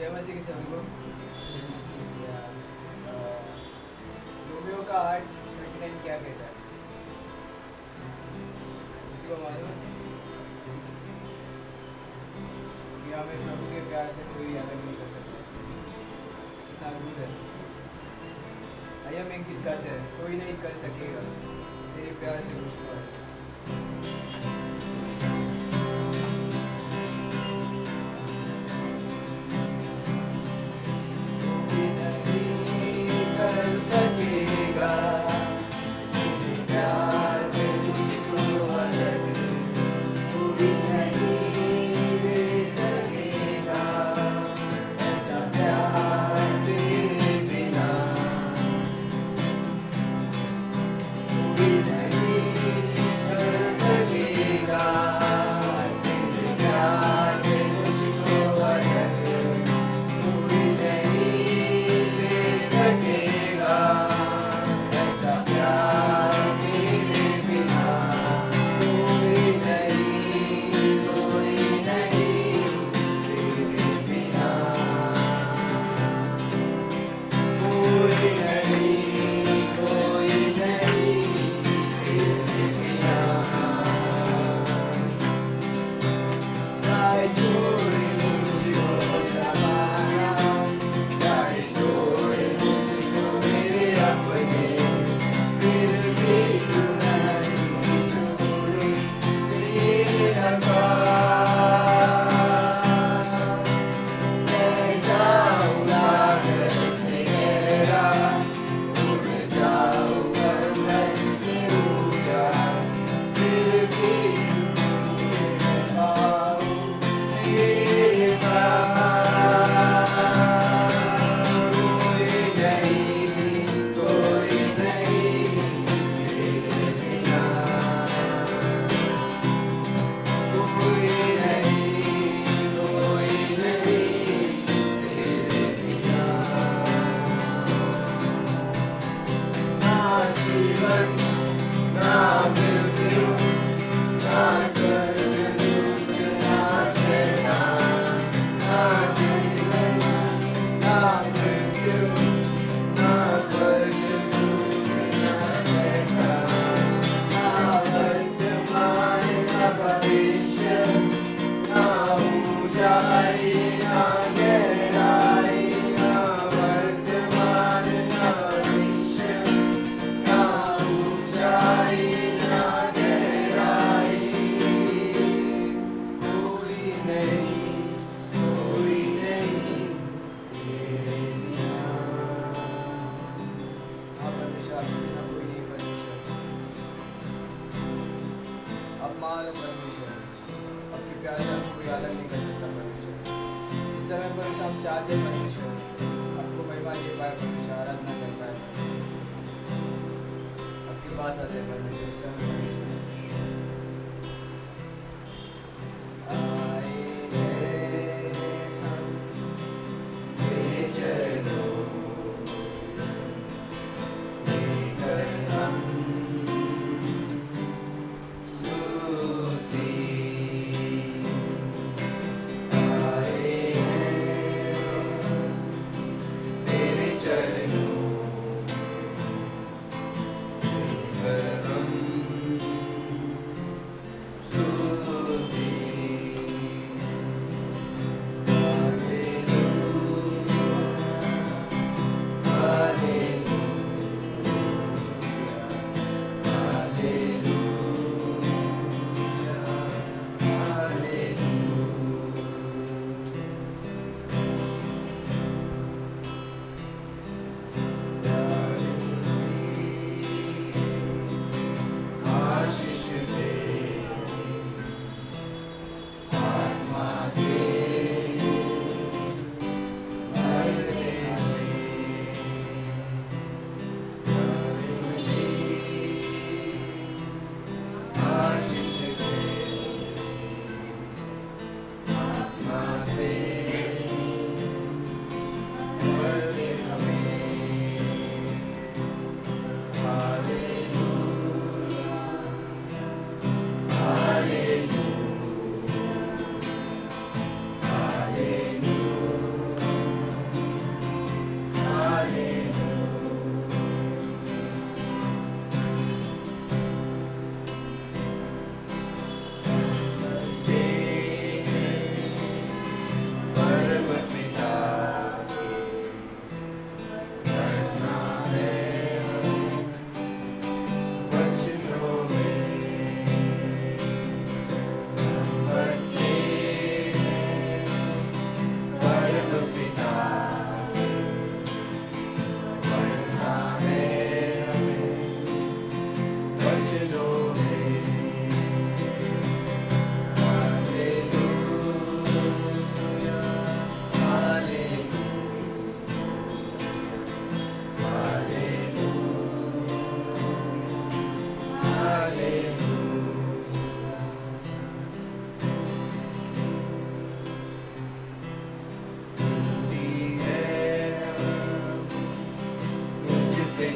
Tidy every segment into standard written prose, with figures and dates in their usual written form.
जय मसीह की सभी को। रोमियो का 8:29 क्या कहता है? किसी को मालूम है कि हमें प्रभु के प्यार से कोई अलग नहीं कर सकता? कितना अद्भुत है। आइए हम एक गीत गाते हैं, कोई नहीं कर सकेगा तेरे प्यार से मुझको।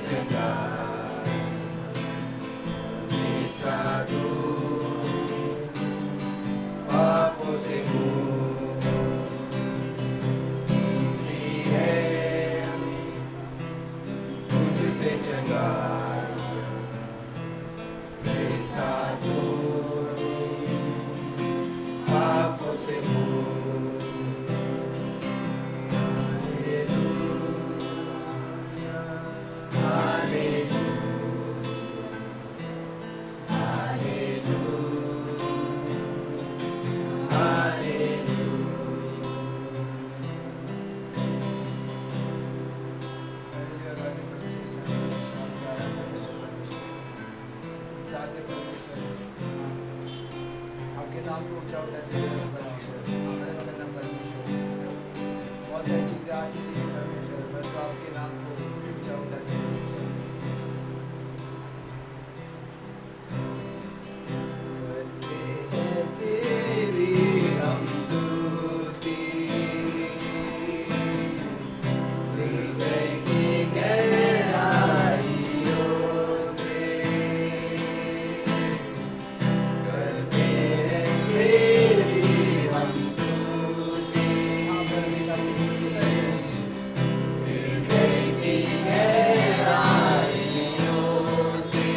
चंगा देता दूर पापों से मुक्ति है तुझसे चंगा देता दूर पापों से आपके नाम को ऊंचा उठाते हैं परमेश्वर, आनंद करना परमेश्वर। बहुत सारी चीजें आती हैं परमेश्वर, बस तो आपके नाम को ऊंचा उठाते हैं परमेश्वर। तेरी हम स्तुति हृदय की गहराइयों से करते हैं तेरी हम स्तुति हृदय की गहराइयों से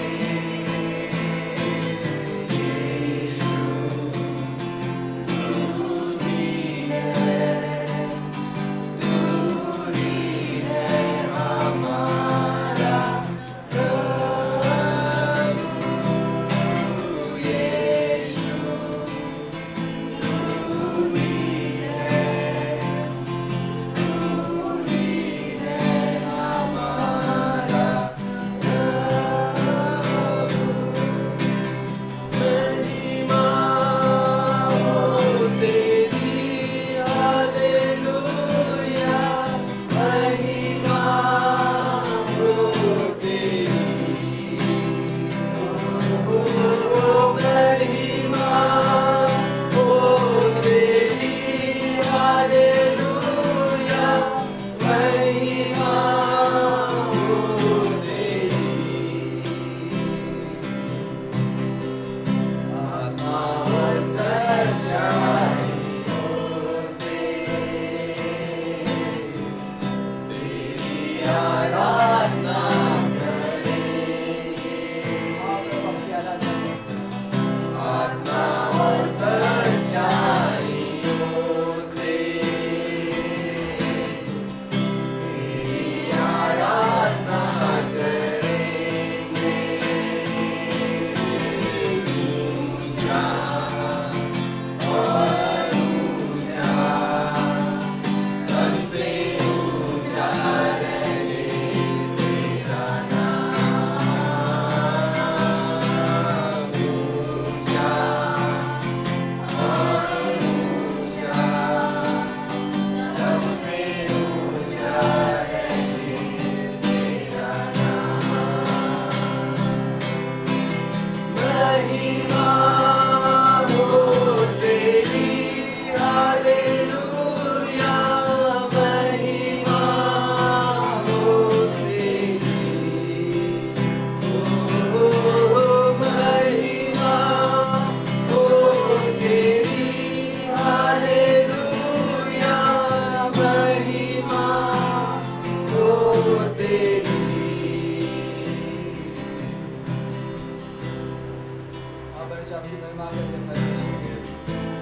आपकी महिमा करते परमेश्वर,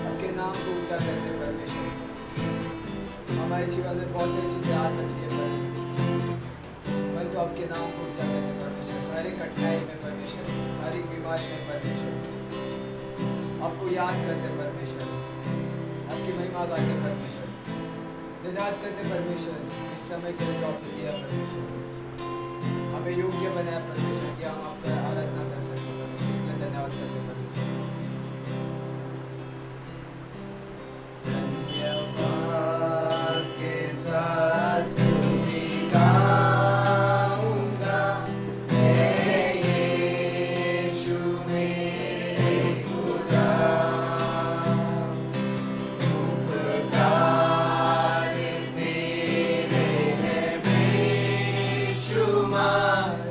आपके नाम को ऊंचा करते परमेश्वर। हमारे जीवन में बहुत सारी चीजें आ सकती है परंतु आपके नाम को ऊंचा करते परमेश्वर। हर एक कठिनाई में परमेश्वर, हर एक बीमारी में परमेश्वर, आपको याद करते परमेश्वर, आपकी महिमा गाते परमेश्वर, निनाद करते परमेश्वर। इस समय के लिए आपने दिया परमेश्वर, हमें योग्य बनाया परमेश्वर कि हम आपका आराधना कर सकें। इसलिए धन्यवाद करते परमेश्वर। धन्यवाद के साथ स्तुति गाऊंगा, मैं यीशु मेरे खुदा, उपकार तेरे हैं बेशुमार।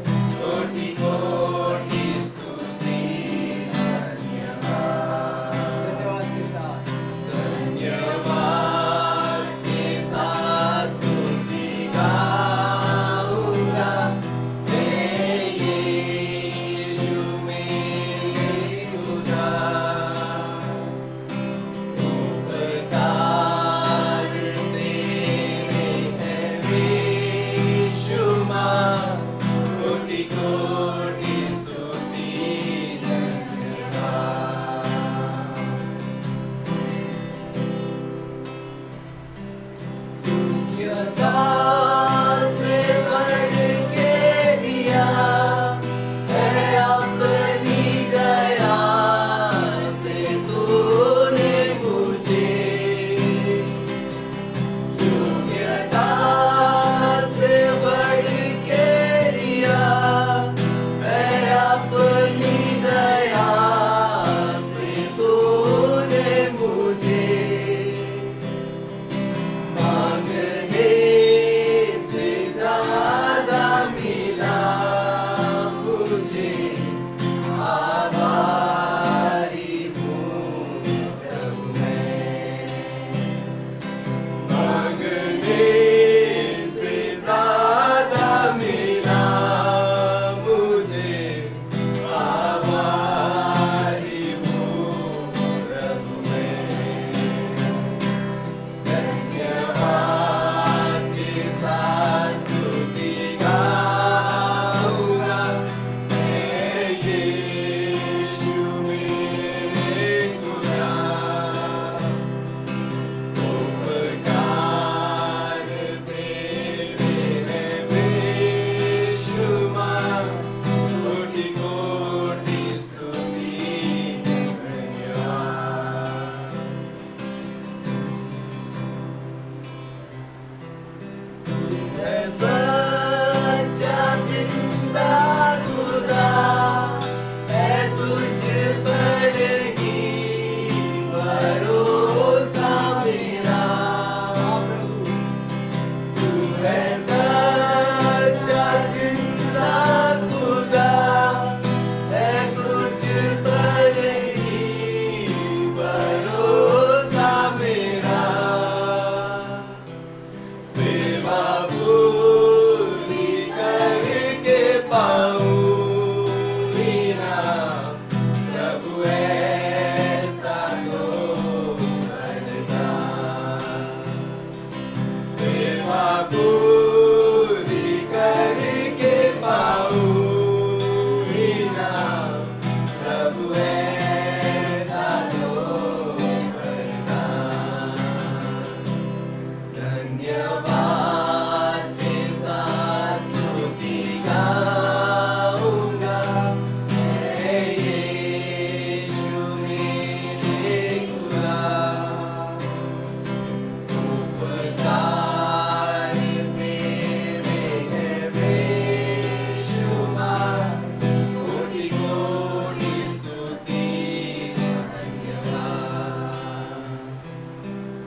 तू ऐसा लोग करना। धन्यवाद के साथ स्तुति गाऊंगा, हे यीशु मेरे खुदा। उपकार तेरे हैं बेशुमार, कोटि कोटि स्तुति धन्यवाद।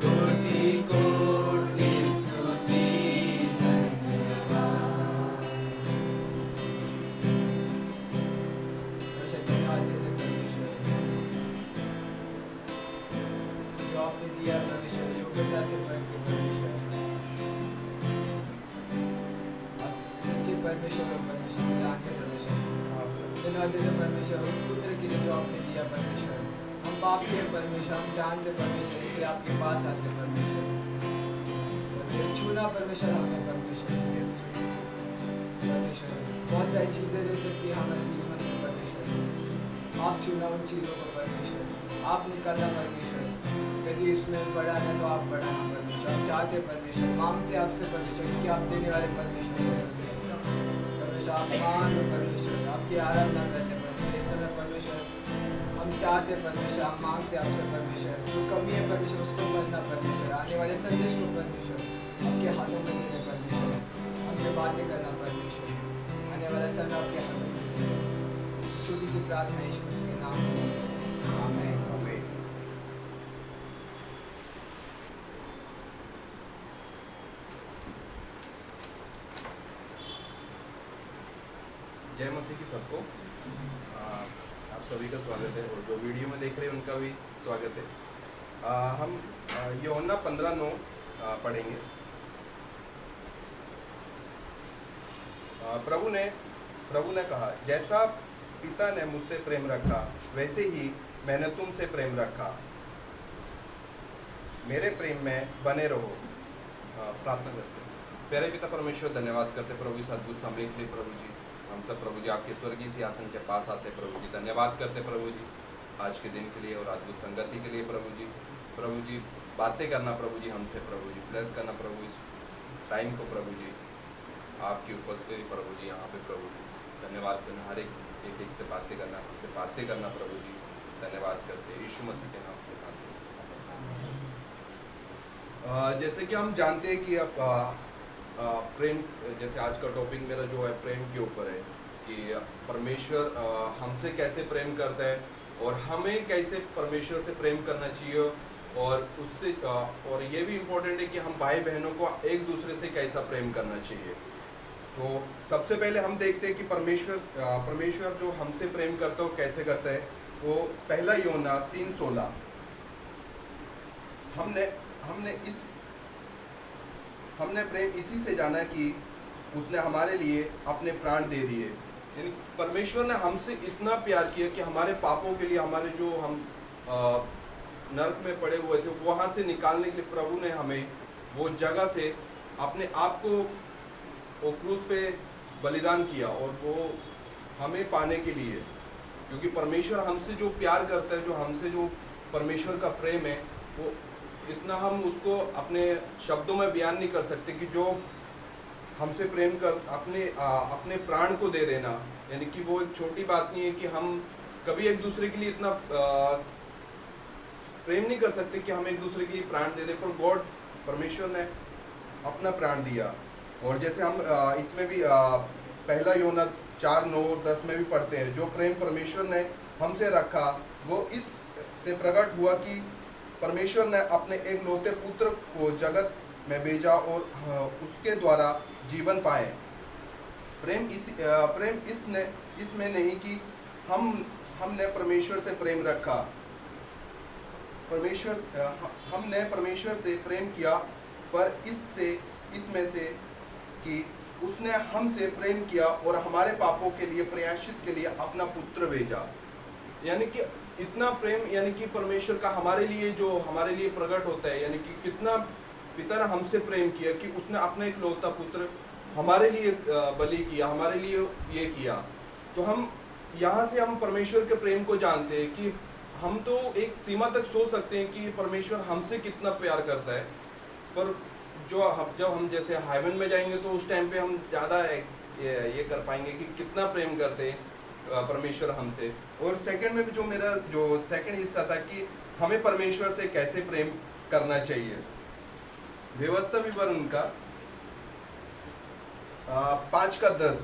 कोटि कोटि स्तुति धन्यवाद। धन्यवाद देते परमेश्वर, जो आपने दिया परमेश्वर, योग्यता से भर के परमेश्वर। आप सच्चे परमेश्वर और परमेश्वर को जानते हैं परमेश्वर। धन्यवाद देते परमेश्वर उस पुत्र के लिए जो आपने दिया परमेश्वर। हम पाप के हैं परमेश्वर, हम जानते हैं परमेश्वर, इसलिए आपके पास आते हैं परमेश्वर। छूना परमेश्वर हमें परमेश्वर। परमेश्वर बहुत सारी चीज़ें रह सकती है हमारे जीवन में परमेश्वर। आप छूना उन चीज़ों को परमेश्वर, आप निकालना परमेश्वर। यदि इसमें बढ़ाना तो आप बढ़ाना परमेश्वर। आप चाहते परमेश्वर, मांगते आपसे परमेश्वर, क्योंकि आप देने वाले परमेश्वर हैं। परमेश्वर आप मान लो परमेश्वर, आपकी आराधना करते परमेश्वर। इस समय परमेश्वर हम चाहते परमेश्वर, आप मांगते आपसे परमेश्वर, जो कमी है परमेश्वर उसको भरना परमेश्वर। आने वाले संदेश को परमेश्वर आपके हाथों में देने परमेश्वर, हमसे बातें करना परमेश्वर। आने वाला समय आपके हाथों में देने। छोटी सी प्रार्थना यीशु मसीह के नाम से आमीन। आमीन। जय मसीह की सबको। आप सभी का स्वागत है, और जो वीडियो में देख रहे हैं उनका भी स्वागत है। हम यूहन्ना 15:9 पढ़ेंगे। प्रभु ने कहा, जैसा पिता ने मुझसे प्रेम रखा वैसे ही मैंने तुमसे प्रेम रखा, मेरे प्रेम में बने रहो। प्रार्थना करते हैं। प्यारे पिता परमेश्वर, धन्यवाद करते प्रभु इस अद्भुत समय के लिए। प्रभु जी हम सब प्रभु जी आपके स्वर्गीय सिंहासन के पास आते प्रभु जी, धन्यवाद करते प्रभु जी आज के दिन के लिए और अद्भुत संगति के लिए। प्रभु जी बातें करना प्रभु जी हमसे, प्रभु जी ब्लेस करना प्रभु इस टाइम को प्रभु जी, आपकी उपस्थिति प्रभु जी यहाँ पे प्रभु जी। धन्यवाद करना, हर एक से बातें करना, हमसे बातें करना प्रभु जी। धन्यवाद करते यीशु मसीह के नाम से मानते हैं। जैसे कि हम जानते हैं कि अब प्रेम, जैसे आज का टॉपिक मेरा जो है प्रेम के ऊपर है कि परमेश्वर हमसे कैसे प्रेम करता है और हमें कैसे परमेश्वर से प्रेम करना चाहिए, और उससे और ये भी इम्पोर्टेंट है कि हम भाई बहनों को एक दूसरे से कैसा प्रेम करना चाहिए। तो सबसे पहले हम देखते हैं कि परमेश्वर जो हमसे प्रेम करता है वो कैसे करता है। वो पहला यूहन्ना 3:16 हमने प्रेम इसी से जाना कि उसने हमारे लिए अपने प्राण दे दिए। यानी परमेश्वर ने हमसे इतना प्यार किया कि हमारे पापों के लिए, हमारे जो हम नरक में पड़े हुए थे वहाँ से निकालने के लिए प्रभु ने हमें वो जगह से अपने आप को वो क्रूस पे बलिदान किया, और वो हमें पाने के लिए, क्योंकि परमेश्वर हमसे जो प्यार करता है, जो हमसे जो परमेश्वर का प्रेम है, वो इतना हम उसको अपने शब्दों में बयान नहीं कर सकते कि जो हमसे प्रेम कर अपने प्राण को दे देना। यानी कि वो एक छोटी बात नहीं है कि हम कभी एक दूसरे के लिए इतना प्रेम नहीं कर सकते कि हम एक दूसरे के लिए प्राण दे दें, पर गॉड परमेश्वर ने अपना प्राण दिया। और जैसे हम इसमें भी पहला यूहन्ना 4:9-10 में भी पढ़ते हैं, जो प्रेम परमेश्वर ने हमसे रखा वो इस से प्रकट हुआ कि परमेश्वर ने अपने एक लौते पुत्र को जगत में भेजा और उसके द्वारा जीवन पाए। प्रेम इसमें नहीं कि हमने परमेश्वर से प्रेम रखा, हमने परमेश्वर से प्रेम किया, पर इसमें से कि उसने हमसे प्रेम किया और हमारे पापों के लिए प्रायश्चित के लिए अपना पुत्र भेजा। यानी कि इतना प्रेम, यानी कि परमेश्वर का हमारे लिए प्रकट होता है। यानी कि कितना पिता ने हमसे प्रेम किया कि उसने अपना एक लौता पुत्र हमारे लिए बलि किया, हमारे लिए ये किया। तो हम यहाँ से हम परमेश्वर के प्रेम को जानते हैं कि हम तो एक सीमा तक सोच सकते हैं कि परमेश्वर हमसे कितना प्यार करता है, पर जब हम जैसे हेवन में जाएंगे तो उस टाइम पे हम ज़्यादा ये कर पाएंगे कि कितना प्रेम करते हैं परमेश्वर हमसे। और सेकंड में भी जो मेरा जो सेकंड हिस्सा था कि हमें परमेश्वर से कैसे प्रेम करना चाहिए, व्यवस्था विवरण का 5:10,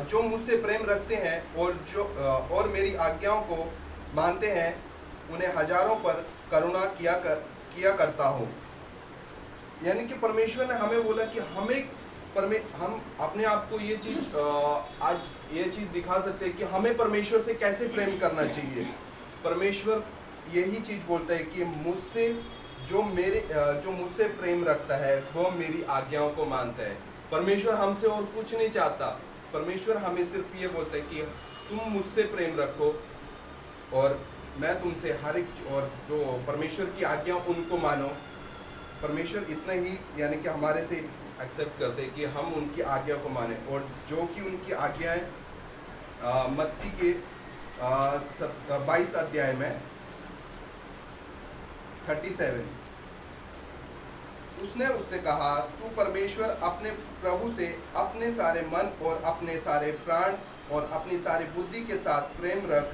जो मुझसे प्रेम रखते हैं और मेरी आज्ञाओं को मानते हैं उन्हें हजारों पर करुणा किया करता हूँ। यानी कि परमेश्वर ने हमें बोला कि हम अपने आप को ये चीज आज ये चीज दिखा सकते हैं कि हमें परमेश्वर से कैसे प्रेम करना चाहिए। परमेश्वर यही चीज बोलता है कि जो मुझसे प्रेम रखता है वो मेरी आज्ञाओं को मानता है। परमेश्वर हमसे और कुछ नहीं चाहता, परमेश्वर हमें सिर्फ ये बोलता है कि तुम मुझसे प्रेम रखो और मैं तुमसे हर एक, और जो परमेश्वर की आज्ञा उनको मानो। परमेश्वर इतना ही यानी कि हमारे से एक्सेप्ट करते हैं कि हम उनकी आज्ञा को माने, और जो कि उनकी आज्ञाएं मत्ती के 22 अध्याय में 37, उसने उससे कहा, तू परमेश्वर अपने प्रभु से अपने सारे मन और अपने सारे प्राण और अपनी सारी बुद्धि के साथ प्रेम रख।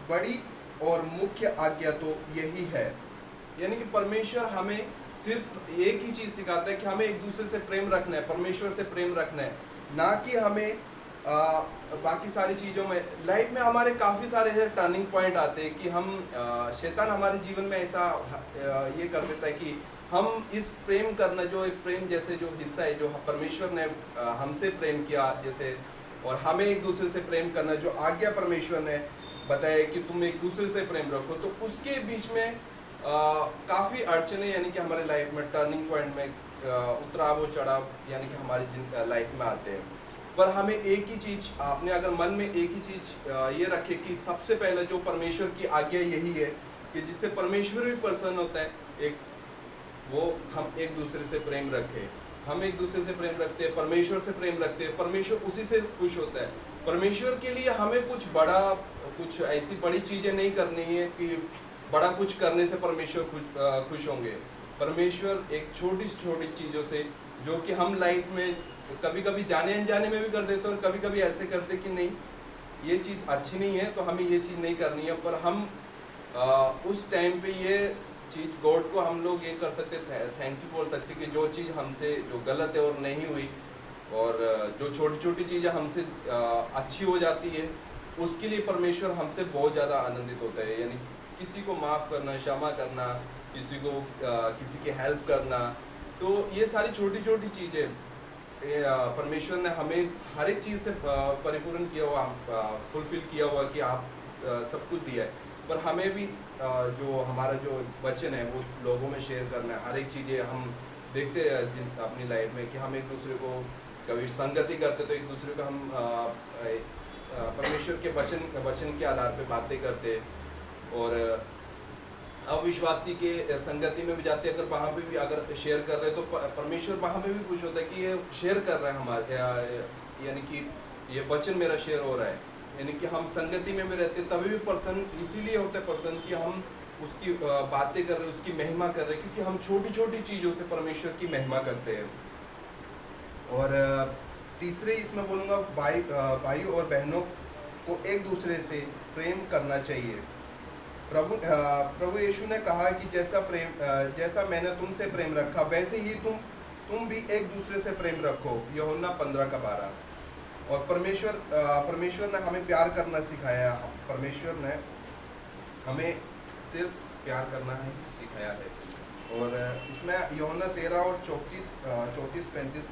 बड़ी और मुख्य आज्ञा तो यही है। यानी कि परमेश्वर हमें सिर्फ एक ही चीज़ सिखाता है कि हमें एक दूसरे से प्रेम रखना है, परमेश्वर से प्रेम रखना है, ना कि हमें बाकी सारी चीज़ों में। लाइफ में हमारे काफ़ी सारे ऐसे टर्निंग पॉइंट आते हैं कि हम शैतान हमारे जीवन में ऐसा ये कर देता है कि हम इस प्रेम करना, जो एक प्रेम जैसे जो हिस्सा है जो परमेश्वर ने हमसे प्रेम किया जैसे, और हमें एक दूसरे से प्रेम करना, जो आज्ञा परमेश्वर ने बताया कि तुम एक दूसरे से प्रेम रखो, तो उसके बीच में काफ़ी अड़चने यानी कि हमारे लाइफ में टर्निंग पॉइंट में उतराव और चढ़ाव यानी कि हमारी लाइफ में आते हैं। पर हमें एक ही चीज़, आपने अगर मन में एक ही चीज़ ये रखे कि सबसे पहले जो परमेश्वर की आज्ञा यही है कि जिससे परमेश्वर भी प्रसन्न होता है, एक वो हम एक दूसरे से प्रेम रखें। हम एक दूसरे से प्रेम रखते हैं, परमेश्वर से प्रेम रखते हैं, परमेश्वर उसी से खुश होता है। परमेश्वर के लिए हमें कुछ ऐसी बड़ी चीज़ें नहीं करनी है कि बड़ा कुछ करने से परमेश्वर खुश होंगे। परमेश्वर एक छोटी छोटी चीज़ों से, जो कि हम लाइफ में कभी कभी जाने अनजाने में भी कर देते हैं और कभी कभी ऐसे करते कि नहीं ये चीज़ अच्छी नहीं है तो हमें ये चीज़ नहीं करनी है, पर हम उस टाइम पे ये चीज़ गॉड को हम लोग ये कर सकते, थैंक्स भी बोल सकते कि जो चीज़ हमसे जो गलत है और नहीं हुई, और जो छोटी छोटी चीज़ें हमसे अच्छी हो जाती है, उसके लिए परमेश्वर हमसे बहुत ज़्यादा आनंदित होता है। यानी किसी को माफ़ करना, क्षमा करना, किसी की हेल्प करना, तो ये सारी छोटी छोटी चीज़ें परमेश्वर ने हमें हर एक चीज़ से परिपूर्ण किया हुआ, फुलफिल किया हुआ कि आप सब कुछ दिया है। पर हमें भी जो हमारा जो वचन है वो लोगों में शेयर करना है। हर एक चीज़ें हम देखते हैं अपनी लाइफ में कि हम एक दूसरे को कभी संगति करते तो एक दूसरे को हम परमेश्वर के वचन के आधार पे बातें करते, और अविश्वासी के संगति में भी जाते अगर वहाँ पे भी अगर शेयर कर रहे हैं तो परमेश्वर वहाँ पे भी खुश होता है कि ये शेयर कर रहा है हमारे, यानी कि ये वचन मेरा शेयर हो रहा है। यानी कि हम संगति में भी रहते हैं तभी भी प्रसन्न इसीलिए होते हैं प्रसन्न कि हम उसकी बातें कर रहे हैं, उसकी महिमा कर रहे हैं, क्योंकि हम छोटी छोटी चीज़ों से परमेश्वर की महिमा करते हैं। और तीसरे इसमें बोलूँगा भाई और बहनों को एक दूसरे से प्रेम करना चाहिए। प्रभु यीशु ने कहा कि जैसा मैंने तुमसे प्रेम रखा वैसे ही तुम भी एक दूसरे से प्रेम रखो, यूहन्ना 15:12। और परमेश्वर ने हमें प्यार करना सिखाया, परमेश्वर ने हमें सिर्फ प्यार करना है सिखाया है। और इसमें यूहन्ना 13 और 34-35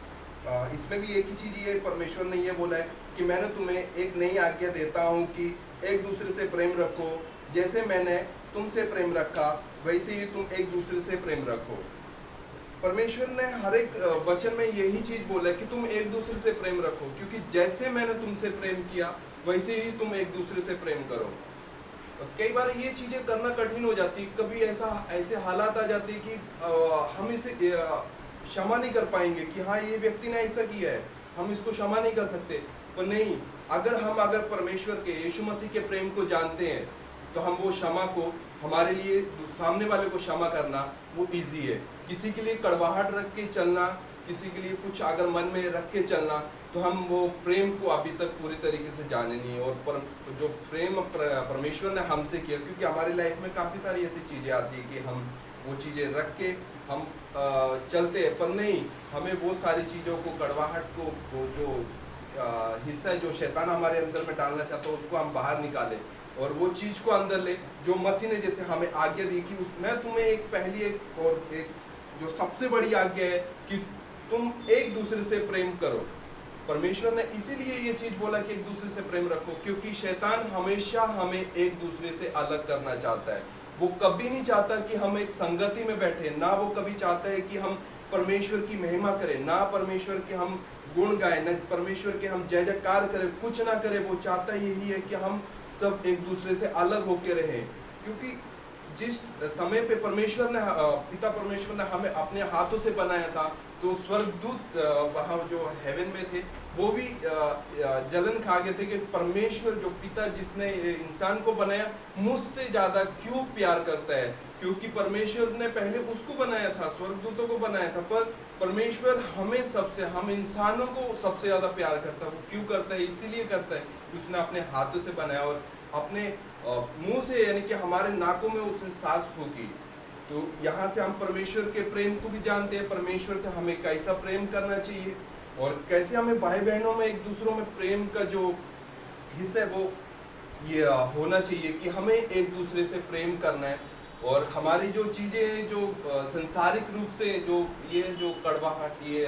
इसमें भी एक ही चीज़ ये परमेश्वर ने ये बोला है कि मैंने तुम्हें एक नई आज्ञा देता हूँ कि एक दूसरे से प्रेम रखो, जैसे मैंने तुमसे प्रेम रखा वैसे ही तुम एक दूसरे से प्रेम रखो। परमेश्वर ने हर एक वचन में यही चीज़ बोला है कि तुम एक दूसरे से प्रेम रखो, क्योंकि जैसे मैंने तुमसे प्रेम किया वैसे ही तुम एक दूसरे से प्रेम करो। कई बार ये चीज़ें करना कठिन हो जाती, कभी ऐसे हालात आ जाते कि हम इसे क्षमा नहीं कर पाएंगे कि हाँ ये व्यक्ति ने ऐसा किया है, हम इसको क्षमा नहीं कर सकते। पर नहीं, अगर परमेश्वर के यीशु मसीह के प्रेम को जानते हैं तो हम वो क्षमा को, हमारे लिए सामने वाले को क्षमा करना वो इजी है। किसी के लिए कड़वाहट रख के चलना, किसी के लिए कुछ अगर मन में रख के चलना, तो हम वो प्रेम को अभी तक पूरी तरीके से जाने नहीं है। और जो प्रेम परमेश्वर ने हमसे किया, क्योंकि हमारी लाइफ में काफ़ी सारी ऐसी चीज़ें आती है कि हम वो चीज़ें रख के हम चलते हैं, पर नहीं, हमें वो सारी चीज़ों को, कड़वाहट को, वो जो हिस्सा है जो शैतान हमारे अंदर में डालना चाहता है, उसको हम बाहर निकालें और वो चीज़ को अंदर ले जो मसीह ने जैसे हमें आज्ञा दी कि मैं तुम्हें एक जो सबसे बड़ी आज्ञा है कि तुम एक दूसरे से प्रेम करो। परमेश्वर ने इसीलिए ये चीज़ बोला कि एक दूसरे से प्रेम रखो, क्योंकि शैतान हमेशा हमें एक दूसरे से अलग करना चाहता है। वो कभी नहीं चाहता कि हम एक संगति में बैठे, ना वो कभी चाहता है कि हम परमेश्वर की महिमा करें, ना परमेश्वर के हम गुण गाएं, ना परमेश्वर के हम जय जयकार करें, कुछ ना करें। वो चाहता यही है कि हम सब एक दूसरे से अलग होके रहें। क्योंकि जिस समय पे पिता परमेश्वर ने हमें अपने हाथों से बनाया था, तो स्वर्गदूत वहाँ जो हेवन में थे वो भी जलन खा गए थे कि परमेश्वर जो पिता जिसने इंसान को बनाया मुझसे ज़्यादा क्यों प्यार करता है, क्योंकि परमेश्वर ने पहले उसको बनाया था, स्वर्गदूतों को बनाया था, पर परमेश्वर हम इंसानों को सबसे ज़्यादा प्यार करता है। वो क्यों करता है? इसीलिए करता है कि उसने अपने हाथों से बनाया और अपने मुंह से, यानी कि हमारे नाकों में उसने सांस फूकी। तो यहाँ से हम परमेश्वर के प्रेम को भी जानते हैं, परमेश्वर से हमें कैसा प्रेम करना चाहिए और कैसे हमें भाई बहनों में एक दूसरों में प्रेम का जो हिस्सा है वो ये होना चाहिए कि हमें एक दूसरे से प्रेम करना है। और हमारी जो चीज़ें हैं जो संसारिक रूप से जो कड़वाहट, ये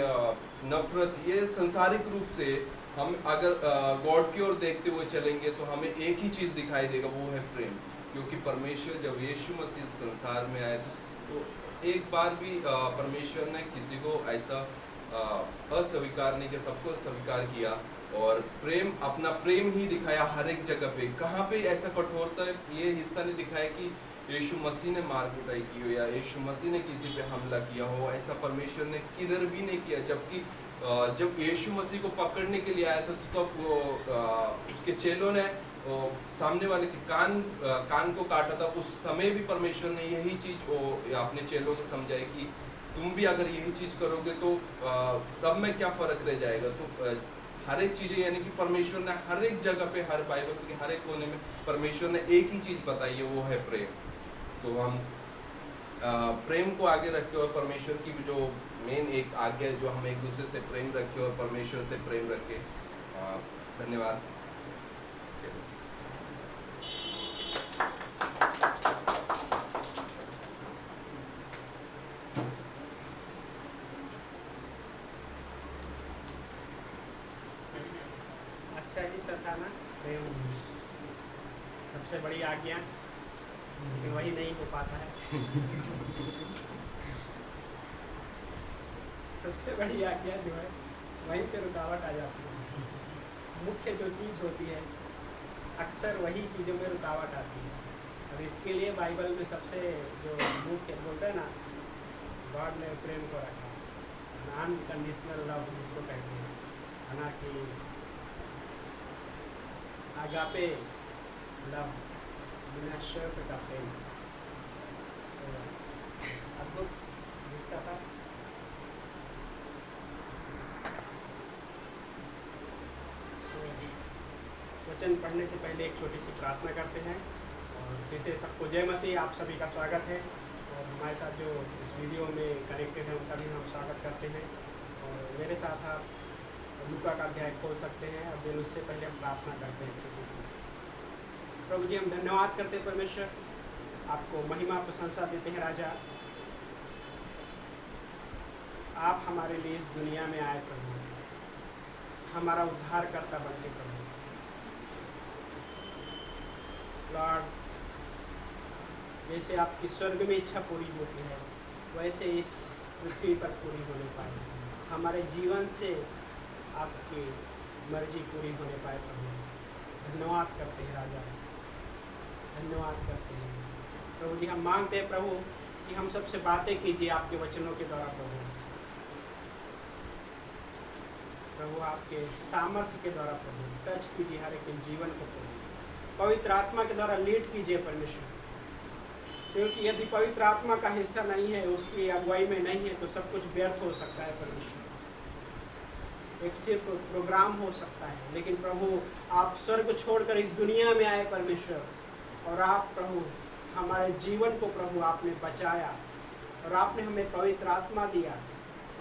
नफरत, ये संसारिक रूप से हम अगर गॉड की ओर देखते हुए चलेंगे तो हमें एक ही चीज़ दिखाई देगा, वो है प्रेम। क्योंकि परमेश्वर जब यीशु मसीह संसार में आए तो एक बार भी परमेश्वर ने किसी को ऐसा अस्वीकार नहीं किया, सबको स्वीकार किया और अपना प्रेम ही दिखाया हर एक जगह पे। कहाँ पे ऐसा कठोरता ये हिस्सा नहीं दिखाया कि यीशु मसीह ने मार कुटाई की हो या यीशु मसीह ने किसी पे हमला किया हो, ऐसा परमेश्वर ने किधर भी नहीं किया। जबकि जब यीशु मसीह को पकड़ने के लिए आया था तो उसके चेलों ने सामने वाले के कान को काटा था। उस समय भी परमेश्वर ने यही चीज़ अपने चेलों को समझाई कि तुम भी अगर यही चीज़ करोगे तो सब में क्या फ़र्क रह जाएगा। तो हर एक चीज़ें, यानी कि परमेश्वर ने हर एक जगह पे, हर बाइबल के हर एक कोने में परमेश्वर ने एक ही चीज़ बताई है, वो है प्रेम। तो हम प्रेम को आगे रखें और परमेश्वर की जो मेन एक आज्ञा है जो हम एक दूसरे से प्रेम रखें और परमेश्वर से प्रेम रखें। धन्यवाद। अच्छा ही सर था ना, प्रेम सबसे बड़ी आज्ञा, लेकिन वही नहीं हो पाता है। सबसे बड़ी आज्ञा जो है वहीं पे रुकावट आ जाती है। मुख्य जो चीज़ होती है अक्सर वही चीज़ों में रुकावट आती है। और इसके लिए बाइबल में सबसे जो मुख्य बोलते हैं ना, गॉड ने प्रेम को रखा, अनकंडीशनल लव जिसको कहते हैं, है ना, कि आगापे लव, बिना शर्त का प्रेम। अद्भुत हिस्सा था। वचन पढ़ने से पहले एक छोटी सी प्रार्थना करते हैं और कहते सबको जय मसीह। आप सभी का स्वागत है और हमारे साथ जो इस वीडियो में कनेक्टेड हैं उनका भी हम स्वागत करते हैं। और मेरे साथ आप लूका का अध्याय खोल सकते हैं और दिन उससे पहले हम प्रार्थना करते हैं छोटी सी। प्रभु जी, हम धन्यवाद करते हैं परमेश्वर, आपको महिमा प्रशंसा देते हैं राजा। आप हमारे लिए इस दुनिया में आए प्रभु, हमारा उद्धारकर्ता बनके प्रभु। लॉर्ड, जैसे आपकी स्वर्ग में इच्छा पूरी होती है वैसे इस पृथ्वी पर पूरी होने पाए, हमारे जीवन से आपकी मर्जी पूरी होने पाए प्रभु। धन्यवाद करते हैं राजा, धन्यवाद करते हैं प्रभु जी। हम मांगते हैं प्रभु कि हम सबसे बातें कीजिए आपके वचनों के द्वारा प्रभु। प्रभु आपके सामर्थ्य के द्वारा प्रभु टच कीजिए हर एक के जीवन को प्रभु, पवित्र आत्मा के द्वारा लीड कीजिए परमेश्वर, क्योंकि यदि पवित्र आत्मा का हिस्सा नहीं है, उसकी अगुवाई में नहीं है, तो सब कुछ व्यर्थ हो सकता है परमेश्वर। एक सिर्फ प्रोग्राम हो सकता है, लेकिन प्रभु आप स्वर्ग छोड़कर इस दुनिया में आए परमेश्वर, और आप प्रभु हमारे जीवन को प्रभु आपने बचाया, और आपने हमें पवित्र आत्मा दिया,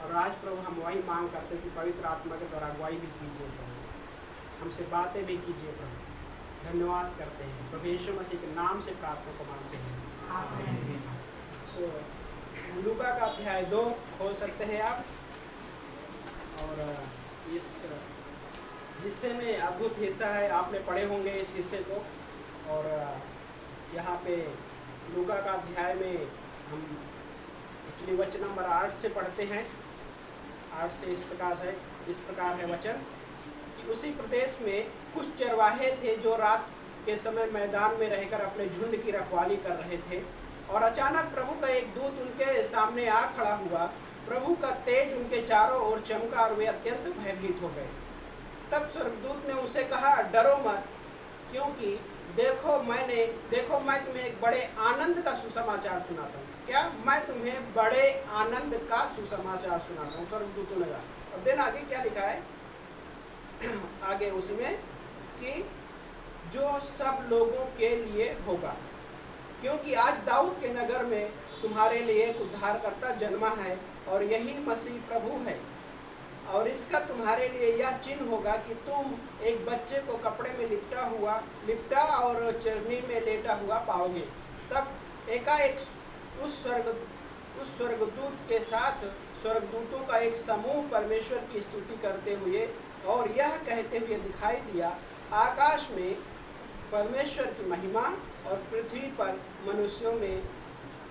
और आज प्रभु हम वही मांग करते हैं कि पवित्र आत्मा के द्वारा अगुवाई भी कीजिए प्रभु, हमसे बातें भी कीजिए प्रभु। धन्यवाद करते हैं प्रभु यीशु मसीह के नाम से प्रार्थना को मांगते हैं, आमीन। सो लूका का अध्याय 2 खोल सकते हैं आप, और इस हिस्से में अद्भुत हिस्सा है, आपने पढ़े होंगे इस हिस्से को। और यहाँ पे लूका का अध्याय में हम एक्चुअली वचन नंबर 8 से पढ़ते हैं। 8 से इस प्रकार है वचन कि उसी प्रदेश में कुछ चरवाहे थे जो रात के समय मैदान में रहकर अपने झुंड की रखवाली कर रहे थे, और अचानक प्रभु का एक दूत उनके सामने आ खड़ा हुआ। प्रभु का तेज उनके चारों ओर चमका और वे अत्यंत भयभीत हो गए। तब स्वर्गदूत ने उसे कहा, डरो मत, क्योंकि देखो मैं तुम्हें एक बड़े आनंद का सुसमाचार सुनाता हूँ। क्या? मैं तुम्हें बड़े आनंद का सुसमाचार सुनाता हूँ, स्वर्गदूतों ने कहा। और दिन आगे क्या लिखा है आगे उसमें कि जो सब लोगों के लिए होगा, क्योंकि आज दाऊद के नगर में तुम्हारे लिए एक उद्धारकर्ता जन्मा है, और यही मसीह प्रभु है। और इसका तुम्हारे लिए यह चिन्ह होगा कि तुम एक बच्चे को कपड़े में लिपटा और चरनी में लेटा हुआ पाओगे। तब एकाएक उस स्वर्गदूत के साथ स्वर्गदूतों का एक समूह परमेश्वर की स्तुति करते हुए और यह कहते हुए दिखाई दिया, आकाश में परमेश्वर की महिमा और पृथ्वी पर मनुष्यों में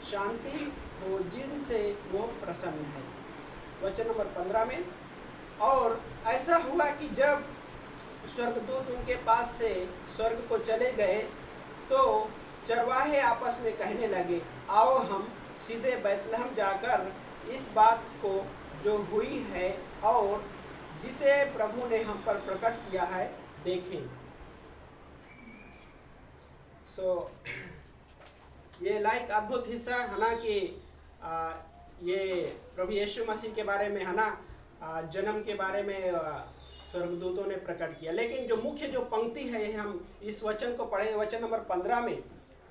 शांति हो जिनसे वो प्रसन्न है। वचन नंबर 15 में, और ऐसा हुआ कि जब स्वर्गदूत उनके पास से स्वर्ग को चले गए, तो चरवाहे आपस में कहने लगे, आओ हम सीधे बैतलहम जाकर इस बात को जो हुई है और जिसे प्रभु ने हम पर प्रकट किया है देखें। ये लाइक अद्भुत हिस्सा है ना कि ये प्रभु यीशु मसीह के बारे में है ना, जन्म के बारे में स्वर्गदूतों ने प्रकट किया। लेकिन जो मुख्य जो पंक्ति है, हम इस वचन को पढ़े, वचन नंबर 15 में,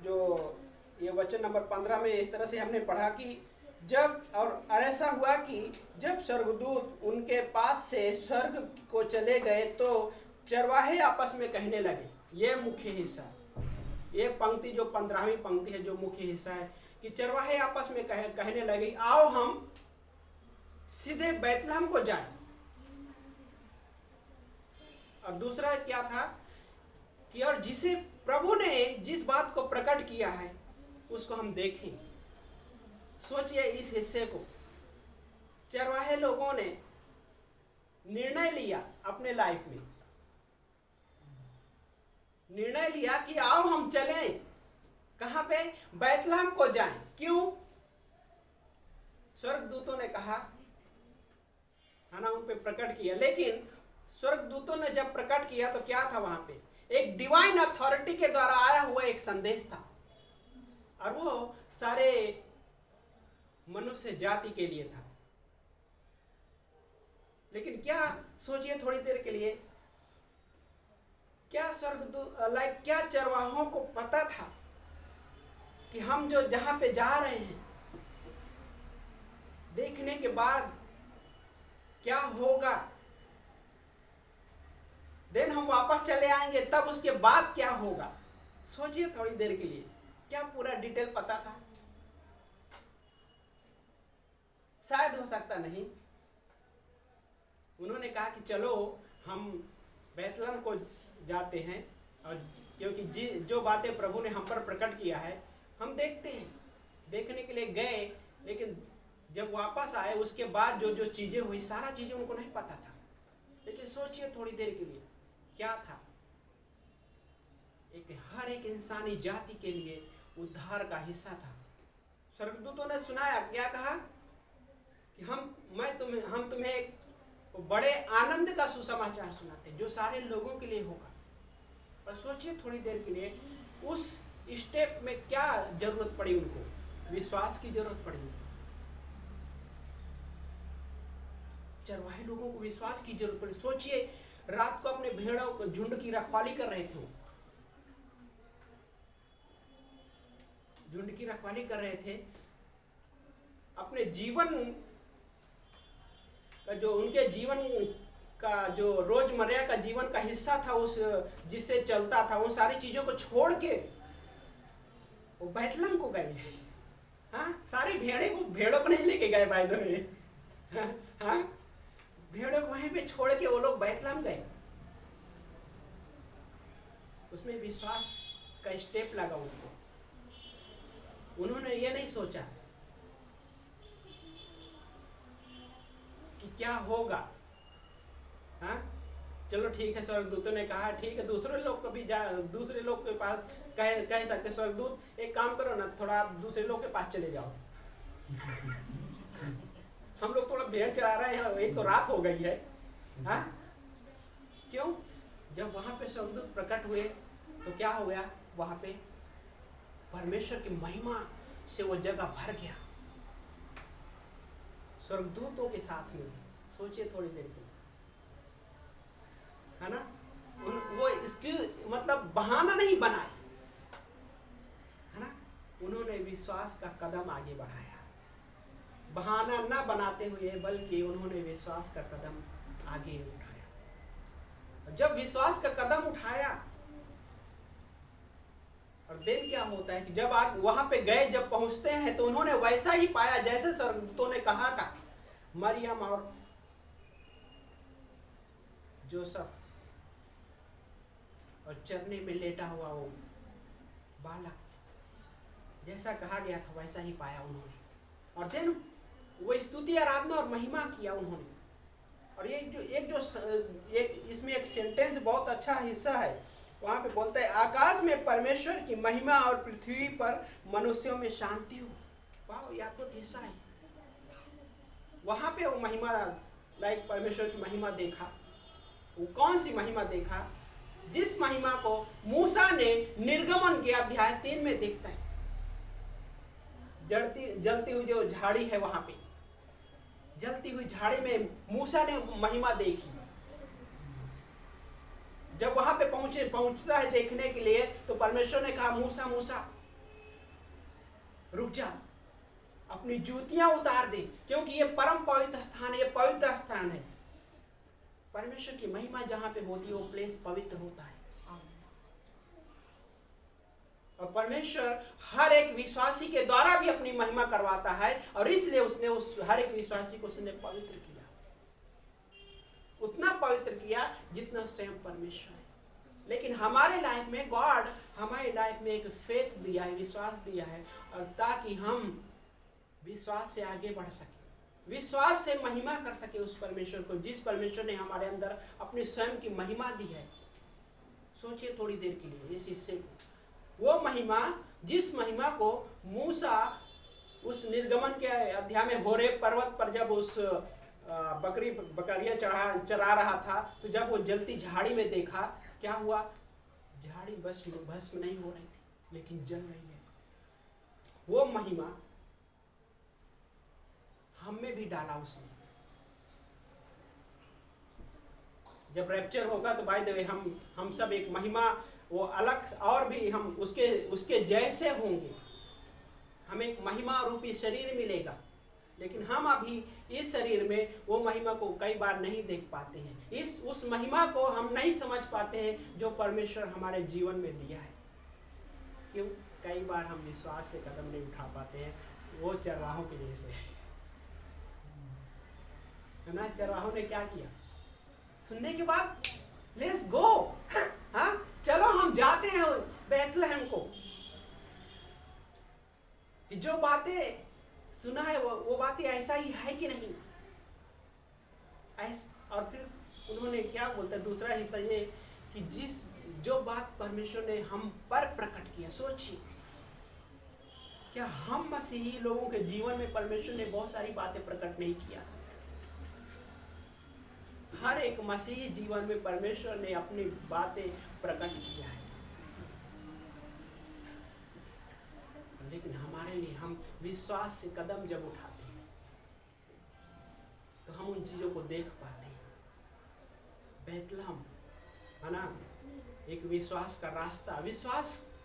जो ये वचन नंबर 15 में इस तरह से हमने पढ़ा कि जब और ऐसा हुआ कि जब स्वर्गदूत उनके पास से स्वर्ग को चले गए, तो चरवाहे आपस में कहने लगे। ये मुख्य हिस्सा, ये पंक्ति जो 15वीं पंक्ति है, जो मुख्य हिस्सा है कि चरवाहे आपस में कहने लगे, आओ हम सीधे बैतलहम को जाएं। और दूसरा क्या था कि और जिसे प्रभु ने जिस बात को प्रकट किया है उसको हम देखें। सोचिए इस हिस्से को, चरवाहे लोगों ने निर्णय लिया अपने लाइफ में, निर्णय लिया कि आओ हम चलें, कहां पे? बैतलहम को जाएं। क्यों? स्वर्गदूतों ने कहा है ना, उन पे प्रकट किया। लेकिन स्वर्गदूतों ने जब प्रकट किया तो क्या था वहां पे? एक डिवाइन अथॉरिटी के द्वारा आया हुआ एक संदेश था, और वो सारे मनुष्य जाति के लिए था। लेकिन क्या, सोचिए थोड़ी देर के लिए, क्या क्या चरवाहों को पता था कि हम जो जहां पे जा रहे हैं, देखने के बाद क्या होगा, देन हम वापस चले आएंगे, तब उसके बाद क्या होगा? सोचिए थोड़ी देर के लिए, क्या पूरा डिटेल पता था? शायद हो सकता नहीं। उन्होंने कहा कि चलो हम बैतलहम को जाते हैं, और क्योंकि जो बातें प्रभु ने हम पर प्रकट किया है हम देखते हैं, देखने के लिए गए। लेकिन जब वापस आए उसके बाद जो जो चीजें हुई, सारा चीजें उनको नहीं पता था। लेकिन सोचिए थोड़ी देर के लिए, क्या था? हर एक इंसानी जाति के लिए उद्धार का हिस्सा था। स्वर्गदूतों ने सुनाया, क्या कहा कि हम तुम्हें एक वो बड़े आनंद का सुसमाचार सुनाते हैं जो सारे लोगों के लिए होगा। और सोचिए थोड़ी देर के लिए उस स्टेप में क्या जरूरत पड़ी उनको, विश्वास की जरूरत पड़ी। चरवाहे लोगों को विश्वास की जरूरत पड़ी। सोचिए रात को अपने भेड़ों को झुंड की रखवाली कर रहे थे, वो झुंड की रखवाली कर रहे थे। अपने जीवन का जो उनके जीवन का जो रोजमर्रा का जीवन का हिस्सा था, उस जिससे चलता था, उन सारी चीजों को छोड़ के वो बैतलहम को गए। हाँ, सारी भेड़ों को नहीं लेके गए बाय द वे। हाँ, भेड़ों को वहीं पे छोड़ के वो लोग बैतलहम गए। उसमें विश्वास का स्टेप लगा उनको। उन्होंने ये नहीं सोचा कि क्या होगा। हाँ, चलो ठीक है, स्वर्गदूतों ने कहा ठीक है, दूसरे लोग के पास कह सकते स्वर्गदूत एक काम करो ना, थोड़ा आप दूसरे लोग के पास चले जाओ। हम लोग थोड़ा भेड़ चरा रहे हैं, एक तो रात हो गई है। हाँ, क्यों? जब वहां पे स्वर्गदूत प्रकट हुए तो क्या हो गया, वहां पे परमेश्वर की महिमा से वो जगह भर गया स्वर्गदूतों के साथ में। सोचिए थोड़ी देर के, है ना, वो इसकी मतलब बहाना नहीं बनाए, है ना, उन्होंने विश्वास का कदम आगे बढ़ाया, बहाना ना बनाते हुए, बल्कि उन्होंने विश्वास का कदम आगे उठाया। जब विश्वास का कदम उठाया, और देन क्या होता है कि जब आप वहां पे गए, जब पहुंचते हैं तो उन्होंने वैसा ही पाया जैसे स्वर्गदूतों ने कहा था। मरियम और जोसेफ और चरने में लेटा हुआ वो बालक, जैसा कहा गया था वैसा ही पाया उन्होंने। और देन वो स्तुति, आराधना और महिमा किया उन्होंने। और एक इसमें एक सेंटेंस बहुत अच्छा हिस्सा है, वहां पे बोलता है आकाश में परमेश्वर की महिमा और पृथ्वी पर मनुष्यों में शांति हो। वाह, यह तो हिस्सा है। वहां पे वो महिमा, लाइक परमेश्वर की महिमा देखा। वो कौन सी महिमा देखा? जिस महिमा को मूसा ने निर्गमन के अध्याय 3 में देखता है। जलती हुई जो झाड़ी है, वहां पे जलती हुई झाड़ी में मूसा ने महिमा देखी। जब वहां पे पहुंचता है देखने के लिए, तो परमेश्वर ने कहा मूसा मूसा रुक जा, अपनी जूतियां उतार दे, क्योंकि ये परम पवित्र स्थान है, ये पवित्र स्थान है। परमेश्वर की महिमा जहां पे होती है वो प्लेस पवित्र होता है। और परमेश्वर हर एक विश्वासी के द्वारा भी अपनी महिमा करवाता है, और इसलिए उसने उस हर एक विश्वासी को उसने पवित्र किया, उतना पवित्र किया जितना स्वयं परमेश्वर है। लेकिन हमारे लाइफ में गॉड हमारे लाइफ में एक फेथ दिया है, विश्वास दिया है, और ताकि हम विश्वास से आगे बढ़ सके, विश्वास से महिमा कर सके उस परमेश्वर को, जिस परमेश्वर ने हमारे अंदर अपनी स्वयं की महिमा दी है। सोचिए थोड़ी देर के लिए इस हिस्से को, वो महिमा, जिस महिमा को मूसा उस निर्गमन के अध्याय में होरेब पर्वत पर जब उस बकरियां चरा रहा था, तो जब वो जलती झाड़ी में देखा, क्या हुआ? झाड़ी भस्म नहीं हो रही थी, लेकिन जल रही है। वो महिमा हम में भी डाला उसने। जब रैप्चर होगा तो बाय द वे हम सब एक महिमा, वो अलग, और भी हम उसके जैसे होंगे। हमें एक महिमा रूपी शरीर मिलेगा, लेकिन हम अभी इस शरीर में वो महिमा को कई बार नहीं देख पाते हैं। उस महिमा को हम नहीं समझ पाते हैं जो परमेश्वर हमारे जीवन में दिया है। क्यों? कई बार हम विश्वास से कदम नहीं उठा पाते हैं, वो चरवाहों के जैसे, है ना। चरवाहों ने क्या किया? सुनने के बाद लेट्स गो, हाँ चलो हम जाते हैं बैतलहम को। कि जो बातें सुना है वो बातें ऐसा ही है कि नहीं, और फिर उन्होंने क्या बोलते हैं, दूसरा हिस्सा ये कि जो बात परमेश्वर ने हम पर प्रकट किया। सोचिए, क्या हम मसीही लोगों के जीवन में परमेश्वर ने बहुत सारी बातें प्रकट नहीं किया? हर एक मसीही जीवन में परमेश्वर ने अपनी बातें प्रकट किया है, लेकिन हमारे लिए हम विश्वास से कदम जब उठाते हैं तो हम उन चीजों को देख पाते हैं। बैतलहम है ना, एक विश्वास का